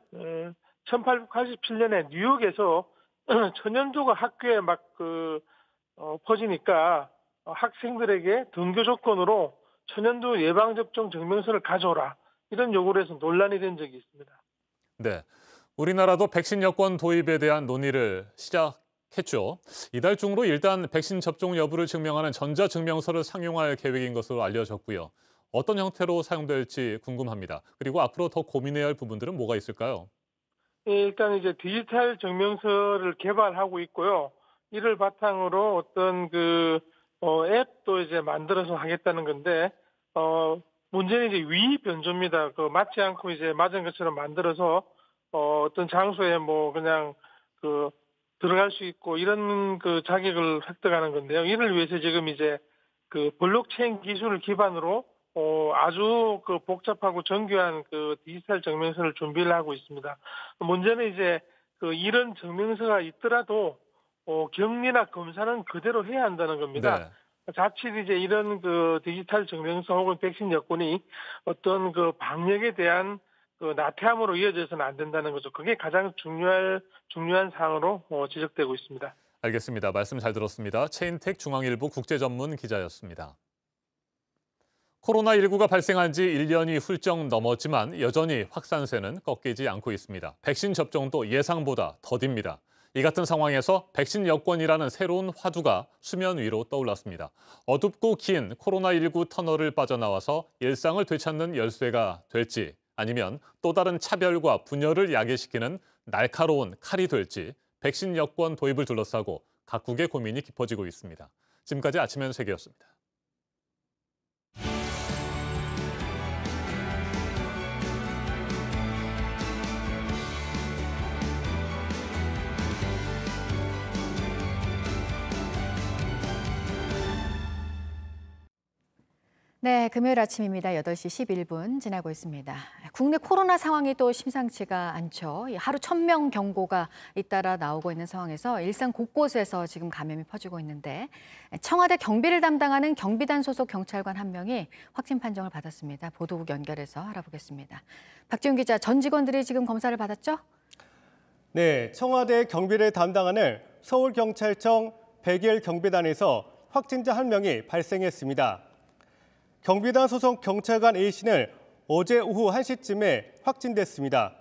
1887년에 뉴욕에서 천연두가 학교에 막 퍼지니까 학생들에게 등교 조건으로 천연두 예방접종 증명서를 가져오라 이런 요구를 해서 논란이 된 적이 있습니다. 네, 우리나라도 백신 여권 도입에 대한 논의를 시작했죠. 이달 중으로 일단 백신 접종 여부를 증명하는 전자증명서를 상용할 계획인 것으로 알려졌고요. 어떤 형태로 사용될지 궁금합니다. 그리고 앞으로 더 고민해야 할 부분들은 뭐가 있을까요? 예, 일단 이제 디지털 증명서를 개발하고 있고요. 이를 바탕으로 어떤 앱도 이제 만들어서 하겠다는 건데, 문제는 이제 위 변조입니다. 맞지 않고 이제 맞은 것처럼 만들어서, 어떤 장소에 그냥 들어갈 수 있고 이런 자격을 획득하는 건데요. 이를 위해서 지금 이제 블록체인 기술을 기반으로 아주 복잡하고 정교한 디지털 증명서를 준비를 하고 있습니다. 문제는 이제 이런 증명서가 있더라도 격리나 검사는 그대로 해야 한다는 겁니다. 네. 자칫 이제 이런 디지털 증명서 혹은 백신 여권이 어떤 방역에 대한 나태함으로 이어져서는 안 된다는 거죠. 그게 가장 중요한 사항으로 지적되고 있습니다. 알겠습니다. 말씀 잘 들었습니다. 최인택 중앙일보 국제전문 기자였습니다. 코로나19가 발생한 지 1년이 훌쩍 넘었지만 여전히 확산세는 꺾이지 않고 있습니다. 백신 접종도 예상보다 더딥니다. 이 같은 상황에서 백신 여권이라는 새로운 화두가 수면 위로 떠올랐습니다. 어둡고 긴 코로나19 터널을 빠져나와서 일상을 되찾는 열쇠가 될지 아니면 또 다른 차별과 분열을 야기시키는 날카로운 칼이 될지 백신 여권 도입을 둘러싸고 각국의 고민이 깊어지고 있습니다. 지금까지 아침엔 세계였습니다. 네, 금요일 아침입니다. 8시 11분 지나고 있습니다. 국내 코로나 상황이 또 심상치가 않죠. 하루 1,000명 경고가 잇따라 나오고 있는 상황에서 일상 곳곳에서 지금 감염이 퍼지고 있는데 청와대 경비를 담당하는 경비단 소속 경찰관 한 명이 확진 판정을 받았습니다. 보도국 연결해서 알아보겠습니다. 박지훈 기자, 전 직원들이 지금 검사를 받았죠? 네, 청와대 경비를 담당하는 서울경찰청 101 경비단에서 확진자 한 명이 발생했습니다. 경비단 소속 경찰관 A씨는 어제 오후 1시쯤에 확진됐습니다.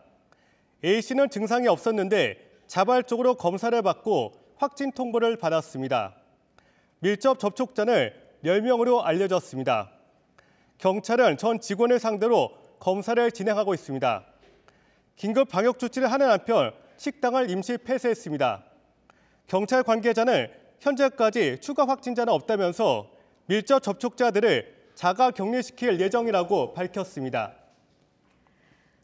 A씨는 증상이 없었는데 자발적으로 검사를 받고 확진 통보를 받았습니다. 밀접 접촉자는 10명으로 알려졌습니다. 경찰은 전 직원을 상대로 검사를 진행하고 있습니다. 긴급 방역 조치를 하는 한편 식당을 임시 폐쇄했습니다. 경찰 관계자는 현재까지 추가 확진자는 없다면서 밀접 접촉자들을 자가 격리시킬 예정이라고 밝혔습니다.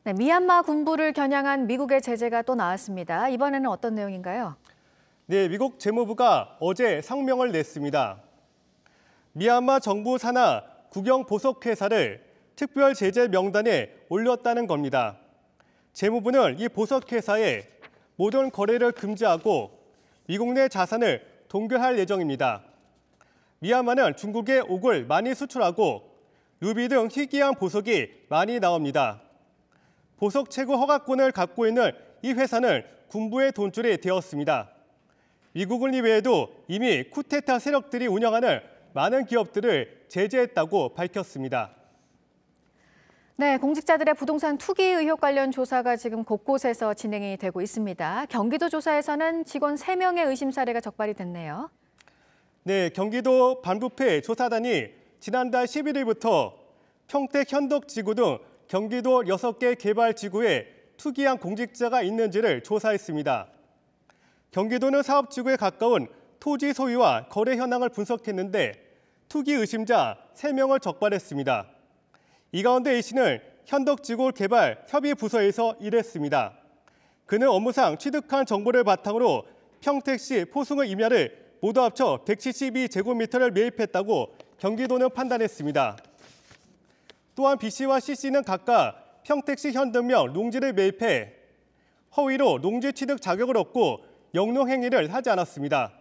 네, 미얀마 군부를 겨냥한 미국의 제재가 또 나왔습니다. 이번에는 어떤 내용인가요? 네, 미국 재무부가 어제 성명을 냈습니다. 미얀마 정부 산하 국영 보석회사를 특별 제재 명단에 올렸다는 겁니다. 재무부는 이 보석회사에 모든 거래를 금지하고 미국 내 자산을 동결할 예정입니다. 미얀마는 중국에 옥을 많이 수출하고 루비 등 희귀한 보석이 많이 나옵니다. 보석 채굴 허가권을 갖고 있는 이 회사는 군부의 돈줄이 되었습니다. 미국은 이외에도 이미 쿠데타 세력들이 운영하는 많은 기업들을 제재했다고 밝혔습니다. 네, 공직자들의 부동산 투기 의혹 관련 조사가 지금 곳곳에서 진행이 되고 있습니다. 경기도 조사에서는 직원 3명의 의심 사례가 적발이 됐네요. 네, 경기도 반부패 조사단이 지난달 11일부터 평택 현덕지구 등 경기도 6개 개발지구에 투기한 공직자가 있는지를 조사했습니다. 경기도는 사업지구에 가까운 토지 소유와 거래 현황을 분석했는데 투기 의심자 3명을 적발했습니다. 이 가운데 A씨는 현덕지구 개발 협의부서에서 일했습니다. 그는 업무상 취득한 정보를 바탕으로 평택시 포승의 임야를 모두 합쳐 172제곱미터를 매입했다고 경기도는 판단했습니다. 또한 B씨와 C씨는 각각 평택시 현등면 농지를 매입해 허위로 농지 취득 자격을 얻고 영농 행위를 하지 않았습니다.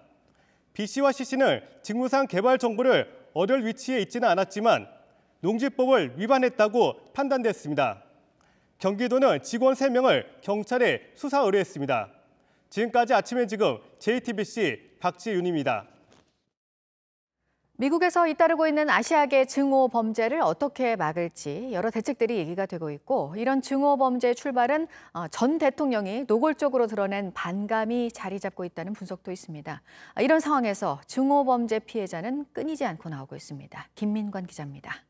B씨와 C씨는 직무상 개발 정보를 얻을 위치에 있지는 않았지만 농지법을 위반했다고 판단됐습니다. 경기도는 직원 3명을 경찰에 수사 의뢰했습니다. 지금까지 아침엔 지금 JTBC 박지윤입니다. 미국에서 잇따르고 있는 아시아계 증오 범죄를 어떻게 막을지 여러 대책들이 얘기가 되고 있고 이런 증오 범죄의 출발은 전 대통령이 노골적으로 드러낸 반감이 자리 잡고 있다는 분석도 있습니다. 이런 상황에서 증오 범죄 피해자는 끊이지 않고 나오고 있습니다. 김민관 기자입니다.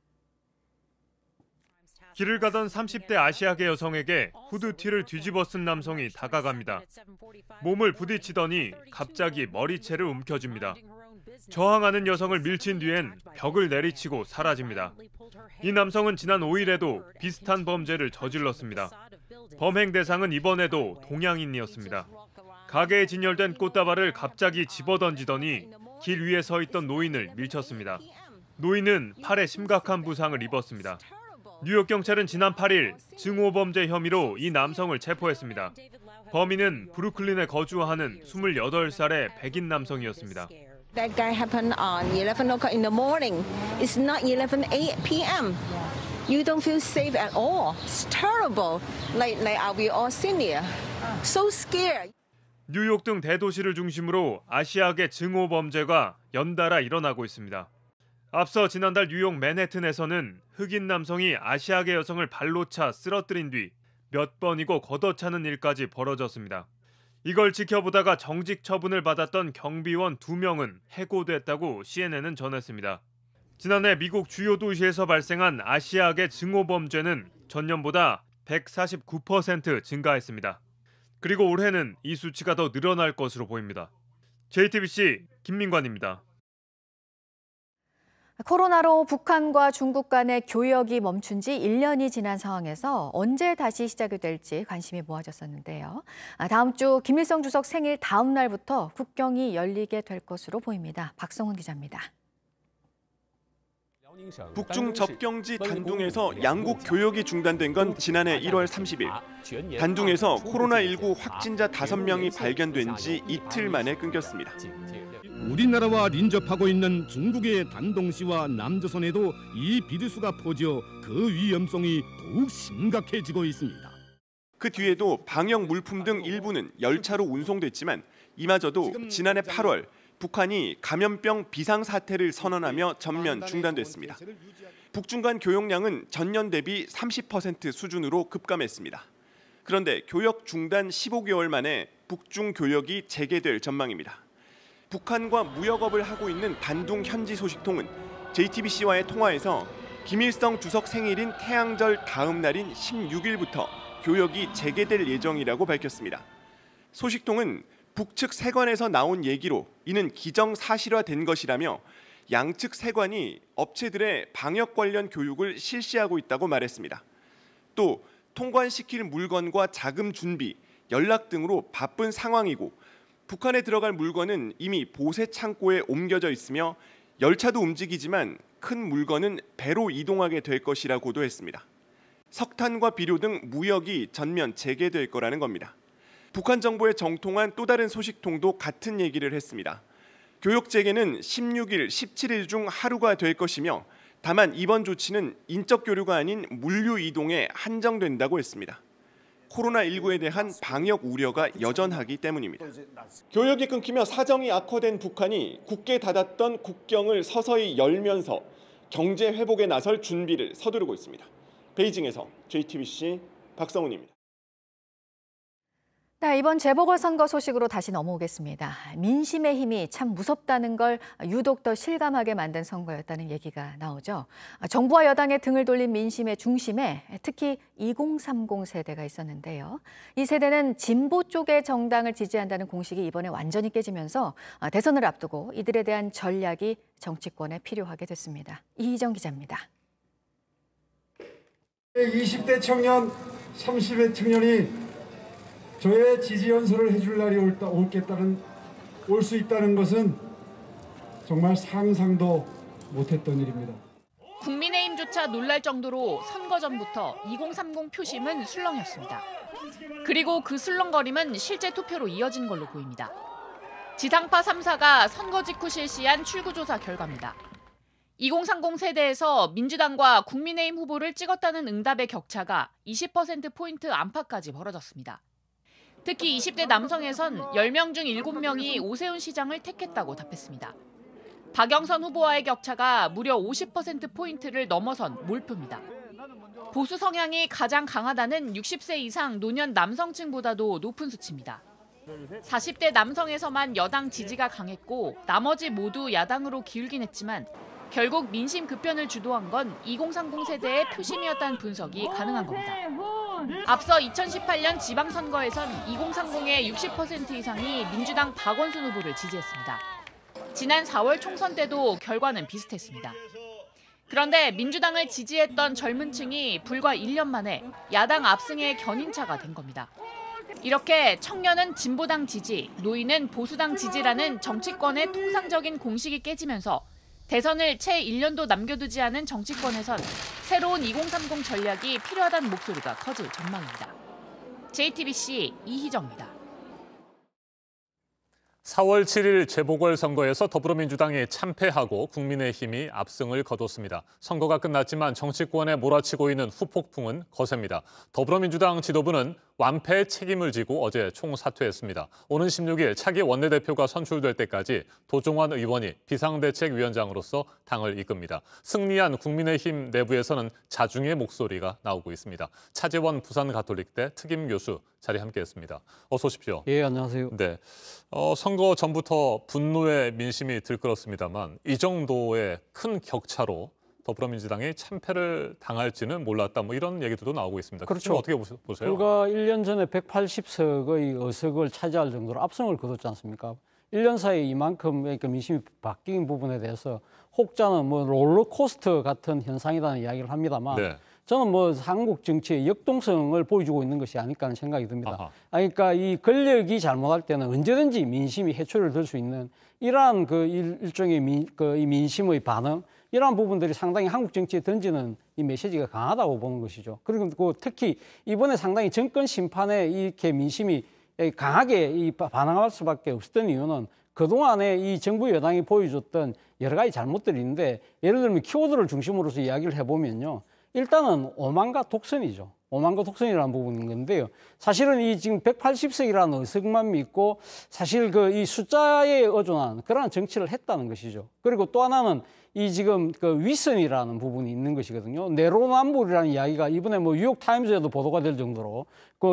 길을 가던 30대 아시아계 여성에게 후드티를 뒤집어 쓴 남성이 다가갑니다. 몸을 부딪히더니 갑자기 머리채를 움켜쥡니다. 저항하는 여성을 밀친 뒤엔 벽을 내리치고 사라집니다. 이 남성은 지난 5일에도 비슷한 범죄를 저질렀습니다. 범행 대상은 이번에도 동양인이었습니다. 가게에 진열된 꽃다발을 갑자기 집어던지더니 길 위에 서 있던 노인을 밀쳤습니다. 노인은 팔에 심각한 부상을 입었습니다. 뉴욕 경찰은 지난 8일 증오범죄 혐의로 이 남성을 체포했습니다. 범인은 브루클린에 거주하는 28살의 백인 남성이었습니다. That guy happened on 11 o'clock in the morning. It's not 11 p.m. You don't feel safe at all. It's terrible. Like are we all senior? So scared. 뉴욕 등 대도시를 중심으로 아시아계 증오 범죄가 연달아 일어나고 있습니다. 앞서 지난달 뉴욕 맨해튼에서는 흑인 남성이 아시아계 여성을 발로 차 쓰러뜨린 뒤 몇 번이고 걷어차는 일까지 벌어졌습니다. 이걸 지켜보다가 정직 처분을 받았던 경비원 2명은 해고됐다고 CNN은 전했습니다. 지난해 미국 주요 도시에서 발생한 아시아계 증오 범죄는 전년보다 149% 증가했습니다. 그리고 올해는 이 수치가 더 늘어날 것으로 보입니다. JTBC 김민관입니다. 코로나로 북한과 중국 간의 교역이 멈춘 지 1년이 지난 상황에서 언제 다시 시작이 될지 관심이 모아졌었는데요. 다음 주 김일성 주석 생일 다음 날부터 국경이 열리게 될 것으로 보입니다. 박성훈 기자입니다. 북중 접경지 단둥에서 양국 교역이 중단된 건 지난해 1월 30일. 단둥에서 코로나19 확진자 5명이 발견된 지 이틀 만에 끊겼습니다. 우리나라와邻접하고 있는 중국의 단동시와 남조선에도 이 비루스가 퍼져 그 위험성이 더욱 심각해지고 있습니다. 그 뒤에도 방역 물품 등 일부는 열차로 운송됐지만 이마저도 지난해 8월 북한이 감염병 비상사태를 선언하며 전면 중단됐습니다. 북중 간 교역량은 전년 대비 30% 수준으로 급감했습니다. 그런데 교역 중단 15개월 만에 북중 교역이 재개될 전망입니다. 북한과 무역업을 하고 있는 단둥 현지 소식통은 JTBC와의 통화에서 김일성 주석 생일인 태양절 다음 날인 16일부터 교역이 재개될 예정이라고 밝혔습니다. 소식통은 북측 세관에서 나온 얘기로 이는 기정사실화된 것이라며 양측 세관이 업체들의 방역 관련 교육을 실시하고 있다고 말했습니다. 또 통관시킬 물건과 자금 준비, 연락 등으로 바쁜 상황이고 북한에 들어갈 물건은 이미 보세 창고에 옮겨져 있으며 열차도 움직이지만 큰 물건은 배로 이동하게 될 것이라고도 했습니다. 석탄과 비료 등 무역이 전면 재개될 거라는 겁니다. 북한 정부에 정통한 또 다른 소식통도 같은 얘기를 했습니다. 교역 재개는 16일, 17일 중 하루가 될 것이며 다만 이번 조치는 인적 교류가 아닌 물류 이동에 한정된다고 했습니다. 코로나19에 대한 방역 우려가 여전하기 때문입니다. 교역이 끊기며 사정이 악화된 북한이 굳게 닫았던 국경을 서서히 열면서 경제 회복에 나설 준비를 서두르고 있습니다. 베이징에서 JTBC 박성훈입니다. 네, 이번 재보궐선거 소식으로 다시 넘어오겠습니다. 민심의 힘이 참 무섭다는 걸 유독 더 실감하게 만든 선거였다는 얘기가 나오죠. 정부와 여당의 등을 돌린 민심의 중심에 특히 2030 세대가 있었는데요. 이 세대는 진보 쪽의 정당을 지지한다는 공식이 이번에 완전히 깨지면서 대선을 앞두고 이들에 대한 전략이 정치권에 필요하게 됐습니다. 이희정 기자입니다. 20대 청년, 30대 청년이 저의 지지 연설을 해줄 날이 올 수 있다는 것은 정말 상상도 못했던 일입니다. 국민의힘조차 놀랄 정도로 선거 전부터 2030 표심은 술렁였습니다. 그리고 그 술렁거림은 실제 투표로 이어진 걸로 보입니다. 지상파 3사가 선거 직후 실시한 출구조사 결과입니다. 2030 세대에서 민주당과 국민의힘 후보를 찍었다는 응답의 격차가 20%포인트 안팎까지 벌어졌습니다. 특히 20대 남성에선 10명 중 7명이 오세훈 시장을 택했다고 답했습니다. 박영선 후보와의 격차가 무려 50%포인트를 넘어선 몰표입니다. 보수 성향이 가장 강하다는 60세 이상 노년 남성층보다도 높은 수치입니다. 40대 남성에서만 여당 지지가 강했고 나머지 모두 야당으로 기울긴 했지만 결국 민심 급변을 주도한 건 2030 세대의 표심이었다는 분석이 가능한 겁니다. 앞서 2018년 지방선거에선 2030의 60% 이상이 민주당 박원순 후보를 지지했습니다. 지난 4월 총선 때도 결과는 비슷했습니다. 그런데 민주당을 지지했던 젊은 층이 불과 1년 만에 야당 압승의 견인차가 된 겁니다. 이렇게 청년은 진보당 지지, 노인은 보수당 지지라는 정치권의 통상적인 공식이 깨지면서 대선을 채 1년도 남겨두지 않은 정치권에선 새로운 2030 전략이 필요하다는 목소리가 커질 전망입니다. JTBC 이희정입니다. 4월 7일 재보궐선거에서 더불어민주당이 참패하고 국민의힘이 압승을 거뒀습니다. 선거가 끝났지만 정치권에 몰아치고 있는 후폭풍은 거셉니다. 더불어민주당 지도부는 완패의 책임을 지고 어제 총사퇴했습니다. 오는 16일 차기 원내대표가 선출될 때까지 도종환 의원이 비상대책위원장으로서 당을 이끕니다. 승리한 국민의힘 내부에서는 자중의 목소리가 나오고 있습니다. 차재원 부산가톨릭대 특임교수 자리 함께했습니다. 어서 오십시오. 예, 안녕하세요. 네, 선거 전부터 분노의 민심이 들끓었습니다만 이 정도의 큰 격차로 더불어민주당이 참패를 당할지는 몰랐다. 뭐 이런 얘기들도 나오고 있습니다. 그렇죠. 어떻게 보세요? 불과 1년 전에 180석의 의석을 차지할 정도로 압승을 거뒀지 않습니까? 1년 사이에 이만큼 그러니까 민심이 바뀐 부분에 대해서 혹자는 뭐 롤러코스터 같은 현상이라는 이야기를 합니다만 네. 저는 뭐 한국 정치의 역동성을 보여주고 있는 것이 아닐까 하는 생각이 듭니다. 아하. 그러니까 이 권력이 잘못할 때는 언제든지 민심이 해초를 들 수 있는 이러한 그 일종의 이 민심의 반응, 이러한 부분들이 상당히 한국 정치에 던지는 이 메시지가 강하다고 보는 것이죠. 그리고 특히 이번에 상당히 정권 심판에 이렇게 민심이 강하게 반응할 수밖에 없었던 이유는 그동안에 이 정부 여당이 보여줬던 여러 가지 잘못들이 있는데, 예를 들면 키워드를 중심으로서 이야기를 해보면요. 일단은 오만과 독선이죠. 오만과 독선이라는 부분인 건데요. 사실은 이 지금 180석이라는 의석만 믿고 사실 이 숫자에 의존한 그러한 정치를 했다는 것이죠. 그리고 또 하나는 이 지금 위선이라는 부분이 있는 것이거든요. 내로남불이라는 이야기가 이번에 뭐 뉴욕 타임즈에도 보도가 될 정도로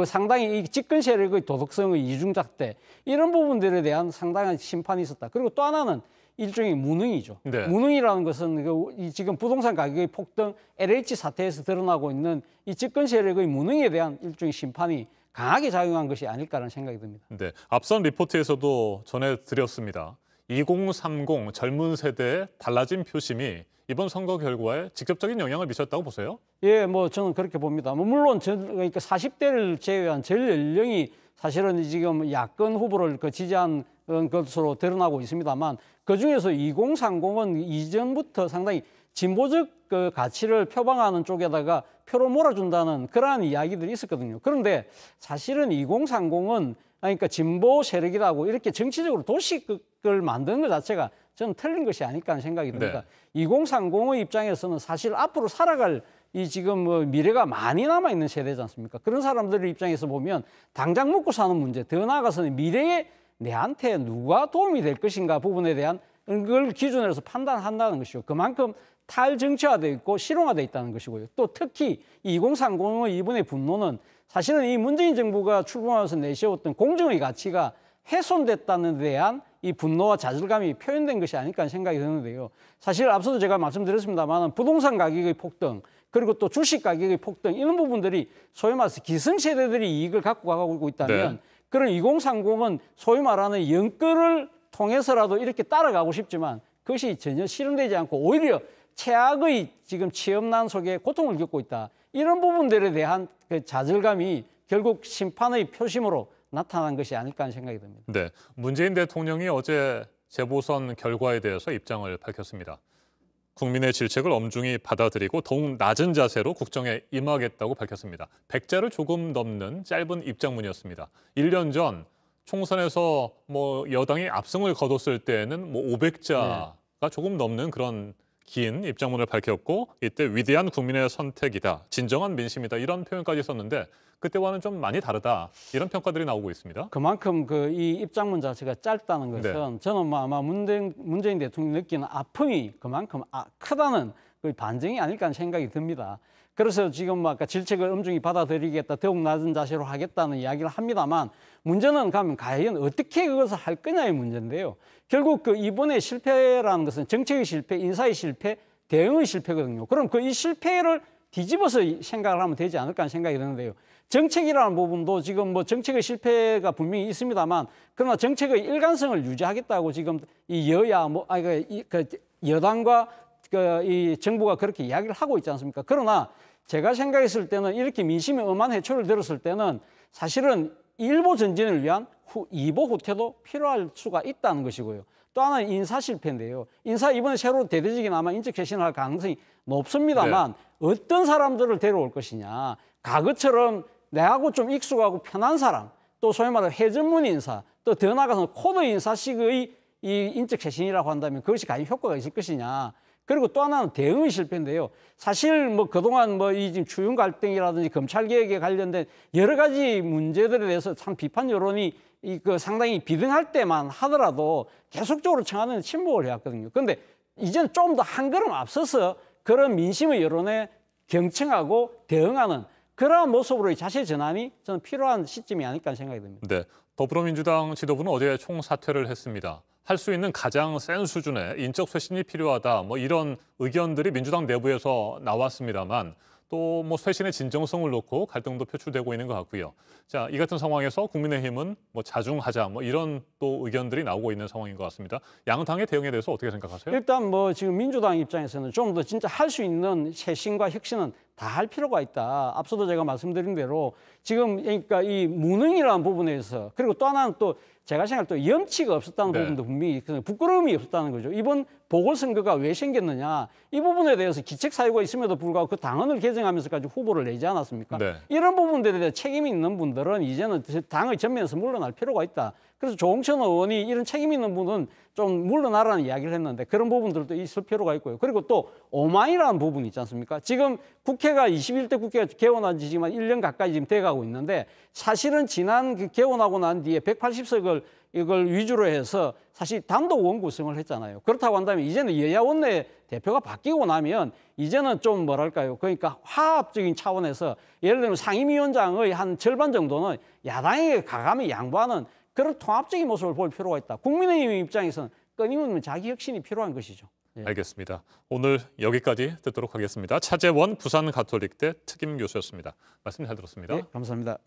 상당히 이 집권 세력의 도덕성의 이중잣대, 이런 부분들에 대한 상당한 심판이 있었다. 그리고 또 하나는 일종의 무능이죠. 네. 무능이라는 것은 이 지금 부동산 가격의 폭등, LH 사태에서 드러나고 있는 이 집권 세력의 무능에 대한 일종의 심판이 강하게 작용한 것이 아닐까라는 생각이 듭니다. 네, 앞선 리포트에서도 전해드렸습니다. 2030 젊은 세대의 달라진 표심이 이번 선거 결과에 직접적인 영향을 미쳤다고 보세요? 예, 뭐 저는 그렇게 봅니다. 물론 그러니까 40대를 제외한 전 연령이 사실은 지금 야권 후보를 지지한 것으로 드러나고 있습니다만, 그중에서 2030은 이전부터 상당히 진보적 가치를 표방하는 쪽에다가 표로 몰아준다는 그러한 이야기들이 있었거든요. 그런데 사실은 2030은 그러니까 진보 세력이라고 이렇게 정치적으로 도식을 만드는 것 자체가 저는 틀린 것이 아닐까 하는 생각이 듭니다. 네. 2030의 입장에서는 사실 앞으로 살아갈 이 지금 미래가 많이 남아있는 세대지 않습니까? 그런 사람들의 입장에서 보면 당장 먹고 사는 문제, 더 나아가서는 미래에 내한테 누가 도움이 될 것인가 부분에 대한 걸 기준으로 해서 판단한다는 것이고, 그만큼 탈정치화되어 있고 실용화되어 있다는 것이고요. 또 특히 2030의 이번의 분노는 사실은 이 문재인 정부가 출범하면서 내세웠던 공정의 가치가 훼손됐다는 데 대한 이 분노와 좌절감이 표현된 것이 아닐까 하는 생각이 드는데요. 사실 앞서도 제가 말씀드렸습니다만 부동산 가격의 폭등, 그리고 또 주식 가격의 폭등, 이런 부분들이 소위 말해서 기성세대들이 이익을 갖고 가고 있다면 네. 그런 2030은 소위 말하는 연끌을 통해서라도 이렇게 따라가고 싶지만 그것이 전혀 실현되지 않고 오히려 최악의 지금 취업난 속에 고통을 겪고 있다. 이런 부분들에 대한 좌절감이 결국 심판의 표심으로 나타난 것이 아닐까 하는 생각이 듭니다. 네, 문재인 대통령이 어제 재보선 결과에 대해서 입장을 밝혔습니다. 국민의 질책을 엄중히 받아들이고 더욱 낮은 자세로 국정에 임하겠다고 밝혔습니다. 100자를 조금 넘는 짧은 입장문이었습니다. 1년 전 총선에서 여당이 압승을 거뒀을 때에는 500자가 네. 조금 넘는 그런 긴 입장문을 밝혔고, 이때 위대한 국민의 선택이다, 진정한 민심이다, 이런 표현까지 썼는데 그때와는 좀 많이 다르다, 이런 평가들이 나오고 있습니다. 그만큼 이 입장문 자체가 짧다는 것은 네. 저는 아마 문재인 대통령이 느끼는 아픔이 그만큼 크다는 그 반증이 아닐까 하는 생각이 듭니다. 그래서 지금 아까 질책을 엄중히 받아들이겠다, 더욱 낮은 자세로 하겠다는 이야기를 합니다만, 문제는 과연 어떻게 그것을 할 거냐의 문제인데요. 결국 이번에 실패라는 것은 정책의 실패, 인사의 실패, 대응의 실패거든요. 그럼 이 실패를 뒤집어서 생각을 하면 되지 않을까 하는 생각이 드는데요. 정책이라는 부분도 지금 정책의 실패가 분명히 있습니다만, 그러나 정책의 일관성을 유지하겠다고 지금 이 여야, 여당과 이 정부가 그렇게 이야기를 하고 있지 않습니까? 그러나 제가 생각했을 때는 이렇게 민심이 엄한 해초를 들었을 때는 사실은 일보 전진을 위한 2보 후퇴도 필요할 수가 있다는 것이고요. 또 하나는 인사 실패인데요. 인사 이번에 새로 대대적인 아마 인적 쇄신을 할 가능성이 높습니다만 네. 어떤 사람들을 데려올 것이냐. 과거처럼 내하고 좀 익숙하고 편한 사람, 또 소위 말하는 회전문 인사, 또 더 나아가서 코드 인사식의 이 인적 쇄신이라고 한다면 그것이 과연 효과가 있을 것이냐. 그리고 또 하나는 대응의 실패인데요. 사실 뭐 그동안 뭐 이 지금 추윤 갈등이라든지 검찰 개혁에 관련된 여러 가지 문제들에 대해서 참 비판 여론이 상당히 비등할 때만 하더라도 계속적으로 청와대는 침묵을 해왔거든요. 그런데 이제는 좀 더 한 걸음 앞서서 그런 민심의 여론에 경청하고 대응하는 그러한 모습으로의 자세 전환이 저는 필요한 시점이 아닐까 생각이 듭니다. 네, 더불어민주당 지도부는 어제 총사퇴를 했습니다. 할 수 있는 가장 센 수준의 인적 쇄신이 필요하다. 뭐 이런 의견들이 민주당 내부에서 나왔습니다만 또 뭐 쇄신의 진정성을 놓고 갈등도 표출되고 있는 것 같고요. 자, 이 같은 상황에서 국민의힘은 뭐 자중하자 뭐 이런 또 의견들이 나오고 있는 상황인 것 같습니다. 양 당의 대응에 대해서 어떻게 생각하세요? 일단 뭐 지금 민주당 입장에서는 좀 더 진짜 할 수 있는 쇄신과 혁신은 다 할 필요가 있다. 앞서도 제가 말씀드린 대로 지금 그러니까 이 무능이라는 부분에서 그리고 또 하나는 또 제가 생각할 때 염치가 없었다는 부분도 분명히 부끄러움이 없었다는 거죠. 이번 보궐선거가 왜 생겼느냐. 이 부분에 대해서 기책 사유가 있음에도 불구하고 그 당헌을 개정하면서까지 후보를 내지 않았습니까? 네. 이런 부분들에 대해 책임이 있는 분들은 이제는 당의 전면에서 물러날 필요가 있다. 그래서 조홍천 의원이 이런 책임 있는 분은 좀 물러나라는 이야기를 했는데 그런 부분들도 있을 필요가 있고요. 그리고 또 오만이라는 부분이 있지 않습니까? 지금 국회가 21대 국회가 개원한 지 지금 1년 가까이 지금 돼가고 있는데 사실은 지난 그 개원하고 난 뒤에 180석을 이걸 위주로 해서 사실 단독 의원 구성을 했잖아요. 그렇다고 한다면 이제는 여야 원내 대표가 바뀌고 나면 이제는 좀 뭐랄까요. 그러니까 화합적인 차원에서 예를 들면 상임위원장의 한 절반 정도는 야당에게 가감히 양보하는 그런 통합적인 모습을 볼 필요가 있다. 국민의힘 입장에서는 끊임없는 자기 혁신이 필요한 것이죠. 예. 알겠습니다. 오늘 여기까지 듣도록 하겠습니다. 차재원 부산 가톨릭대 특임 교수였습니다. 말씀 잘 들었습니다. 네, 감사합니다.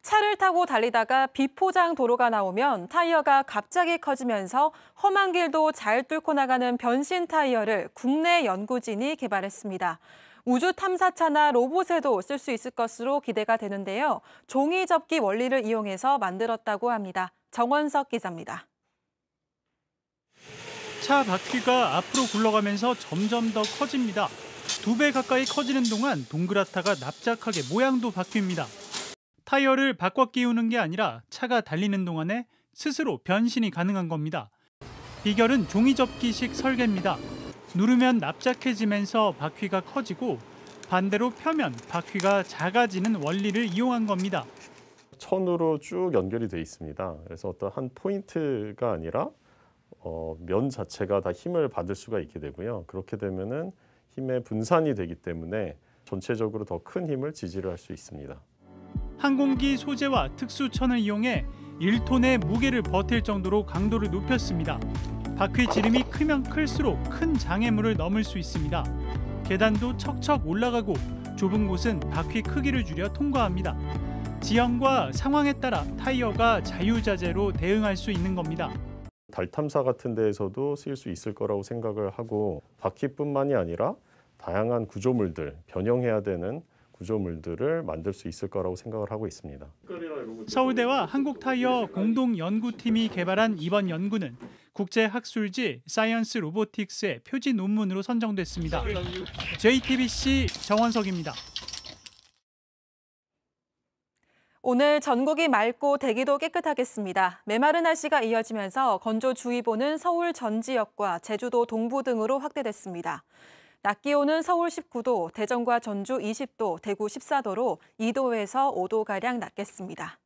차를 타고 달리다가 비포장 도로가 나오면 타이어가 갑자기 커지면서 험한 길도 잘 뚫고 나가는 변신 타이어를 국내 연구진이 개발했습니다. 우주 탐사차나 로봇에도 쓸 수 있을 것으로 기대가 되는데요. 종이 접기 원리를 이용해서 만들었다고 합니다. 정원석 기자입니다. 차 바퀴가 앞으로 굴러가면서 점점 더 커집니다. 2배 가까이 커지는 동안 동그랗다가 납작하게 모양도 바뀝니다. 타이어를 바꿔 끼우는 게 아니라 차가 달리는 동안에 스스로 변신이 가능한 겁니다. 비결은 종이 접기식 설계입니다. 누르면 납작해지면서 바퀴가 커지고 반대로 펴면 바퀴가 작아지는 원리를 이용한 겁니다. 천으로 쭉 연결이 돼 있습니다. 그래서 어떤 한 포인트가 아니라 면 자체가 다 힘을 받을 수가 있게 되고요. 그렇게 되면은 힘의 분산이 되기 때문에 전체적으로 더 큰 힘을 지지를 할 수 있습니다. 항공기 소재와 특수천을 이용해 1톤의 무게를 버틸 정도로 강도를 높였습니다. 바퀴 지름이 크면 클수록 큰 장애물을 넘을 수 있습니다. 계단도 척척 올라가고 좁은 곳은 바퀴 크기를 줄여 통과합니다. 지형과 상황에 따라 타이어가 자유자재로 대응할 수 있는 겁니다. 달 탐사 같은 데에서도 쓰일 수 있을 거라고 생각을 하고 바퀴뿐만이 아니라 다양한 구조물들, 변형해야 되는 구조물들을 만들 수 있을 거라고 생각을 하고 있습니다. 서울대와 한국타이어 공동연구팀이 개발한 이번 연구는 국제학술지 사이언스 로보틱스의 표지 논문으로 선정됐습니다. JTBC 정원석입니다. 오늘 전국이 맑고 대기도 깨끗하겠습니다. 메마른 날씨가 이어지면서 건조주의보는 서울 전 지역과 제주도 동부 등으로 확대됐습니다. 낮 기온은 서울 19도, 대전과 전주 20도, 대구 14도로 2도에서 5도가량 낮겠습니다.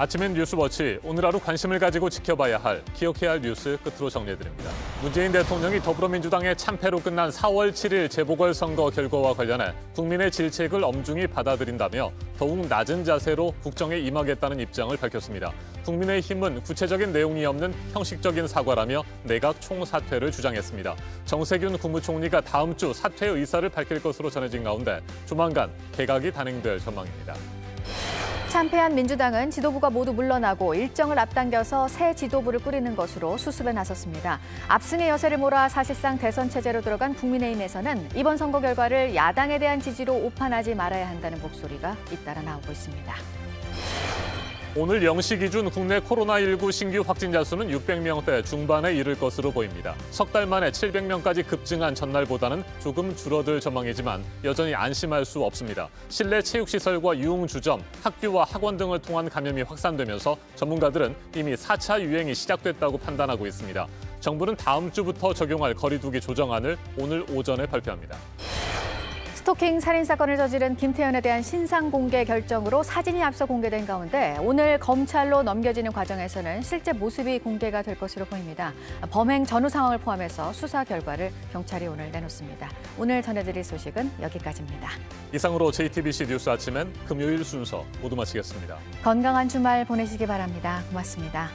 아침엔 뉴스워치, 오늘 하루 관심을 가지고 지켜봐야 할, 기억해야 할 뉴스 끝으로 정리해드립니다. 문재인 대통령이 더불어민주당의 참패로 끝난 4월 7일 재보궐선거 결과와 관련해 국민의 질책을 엄중히 받아들인다며 더욱 낮은 자세로 국정에 임하겠다는 입장을 밝혔습니다. 국민의힘은 구체적인 내용이 없는 형식적인 사과라며 내각 총사퇴를 주장했습니다. 정세균 국무총리가 다음 주 사퇴 의사를 밝힐 것으로 전해진 가운데 조만간 개각이 단행될 전망입니다. 참패한 민주당은 지도부가 모두 물러나고 일정을 앞당겨서 새 지도부를 꾸리는 것으로 수습에 나섰습니다. 압승의 여세를 몰아 사실상 대선 체제로 들어간 국민의힘에서는 이번 선거 결과를 야당에 대한 지지로 오판하지 말아야 한다는 목소리가 잇따라 나오고 있습니다. 오늘 0시 기준 국내 코로나19 신규 확진자 수는 600명대 중반에 이를 것으로 보입니다. 석 달 만에 700명까지 급증한 전날보다는 조금 줄어들 전망이지만 여전히 안심할 수 없습니다. 실내 체육시설과 유흥주점, 학교와 학원 등을 통한 감염이 확산되면서 전문가들은 이미 4차 유행이 시작됐다고 판단하고 있습니다. 정부는 다음 주부터 적용할 거리두기 조정안을 오늘 오전에 발표합니다. 스토킹 살인 사건을 저지른 김태현에 대한 신상 공개 결정으로 사진이 앞서 공개된 가운데 오늘 검찰로 넘겨지는 과정에서는 실제 모습이 공개가 될 것으로 보입니다. 범행 전후 상황을 포함해서 수사 결과를 경찰이 오늘 내놓습니다. 오늘 전해드릴 소식은 여기까지입니다. 이상으로 JTBC 뉴스 아침엔 금요일 순서 모두 마치겠습니다. 건강한 주말 보내시기 바랍니다. 고맙습니다.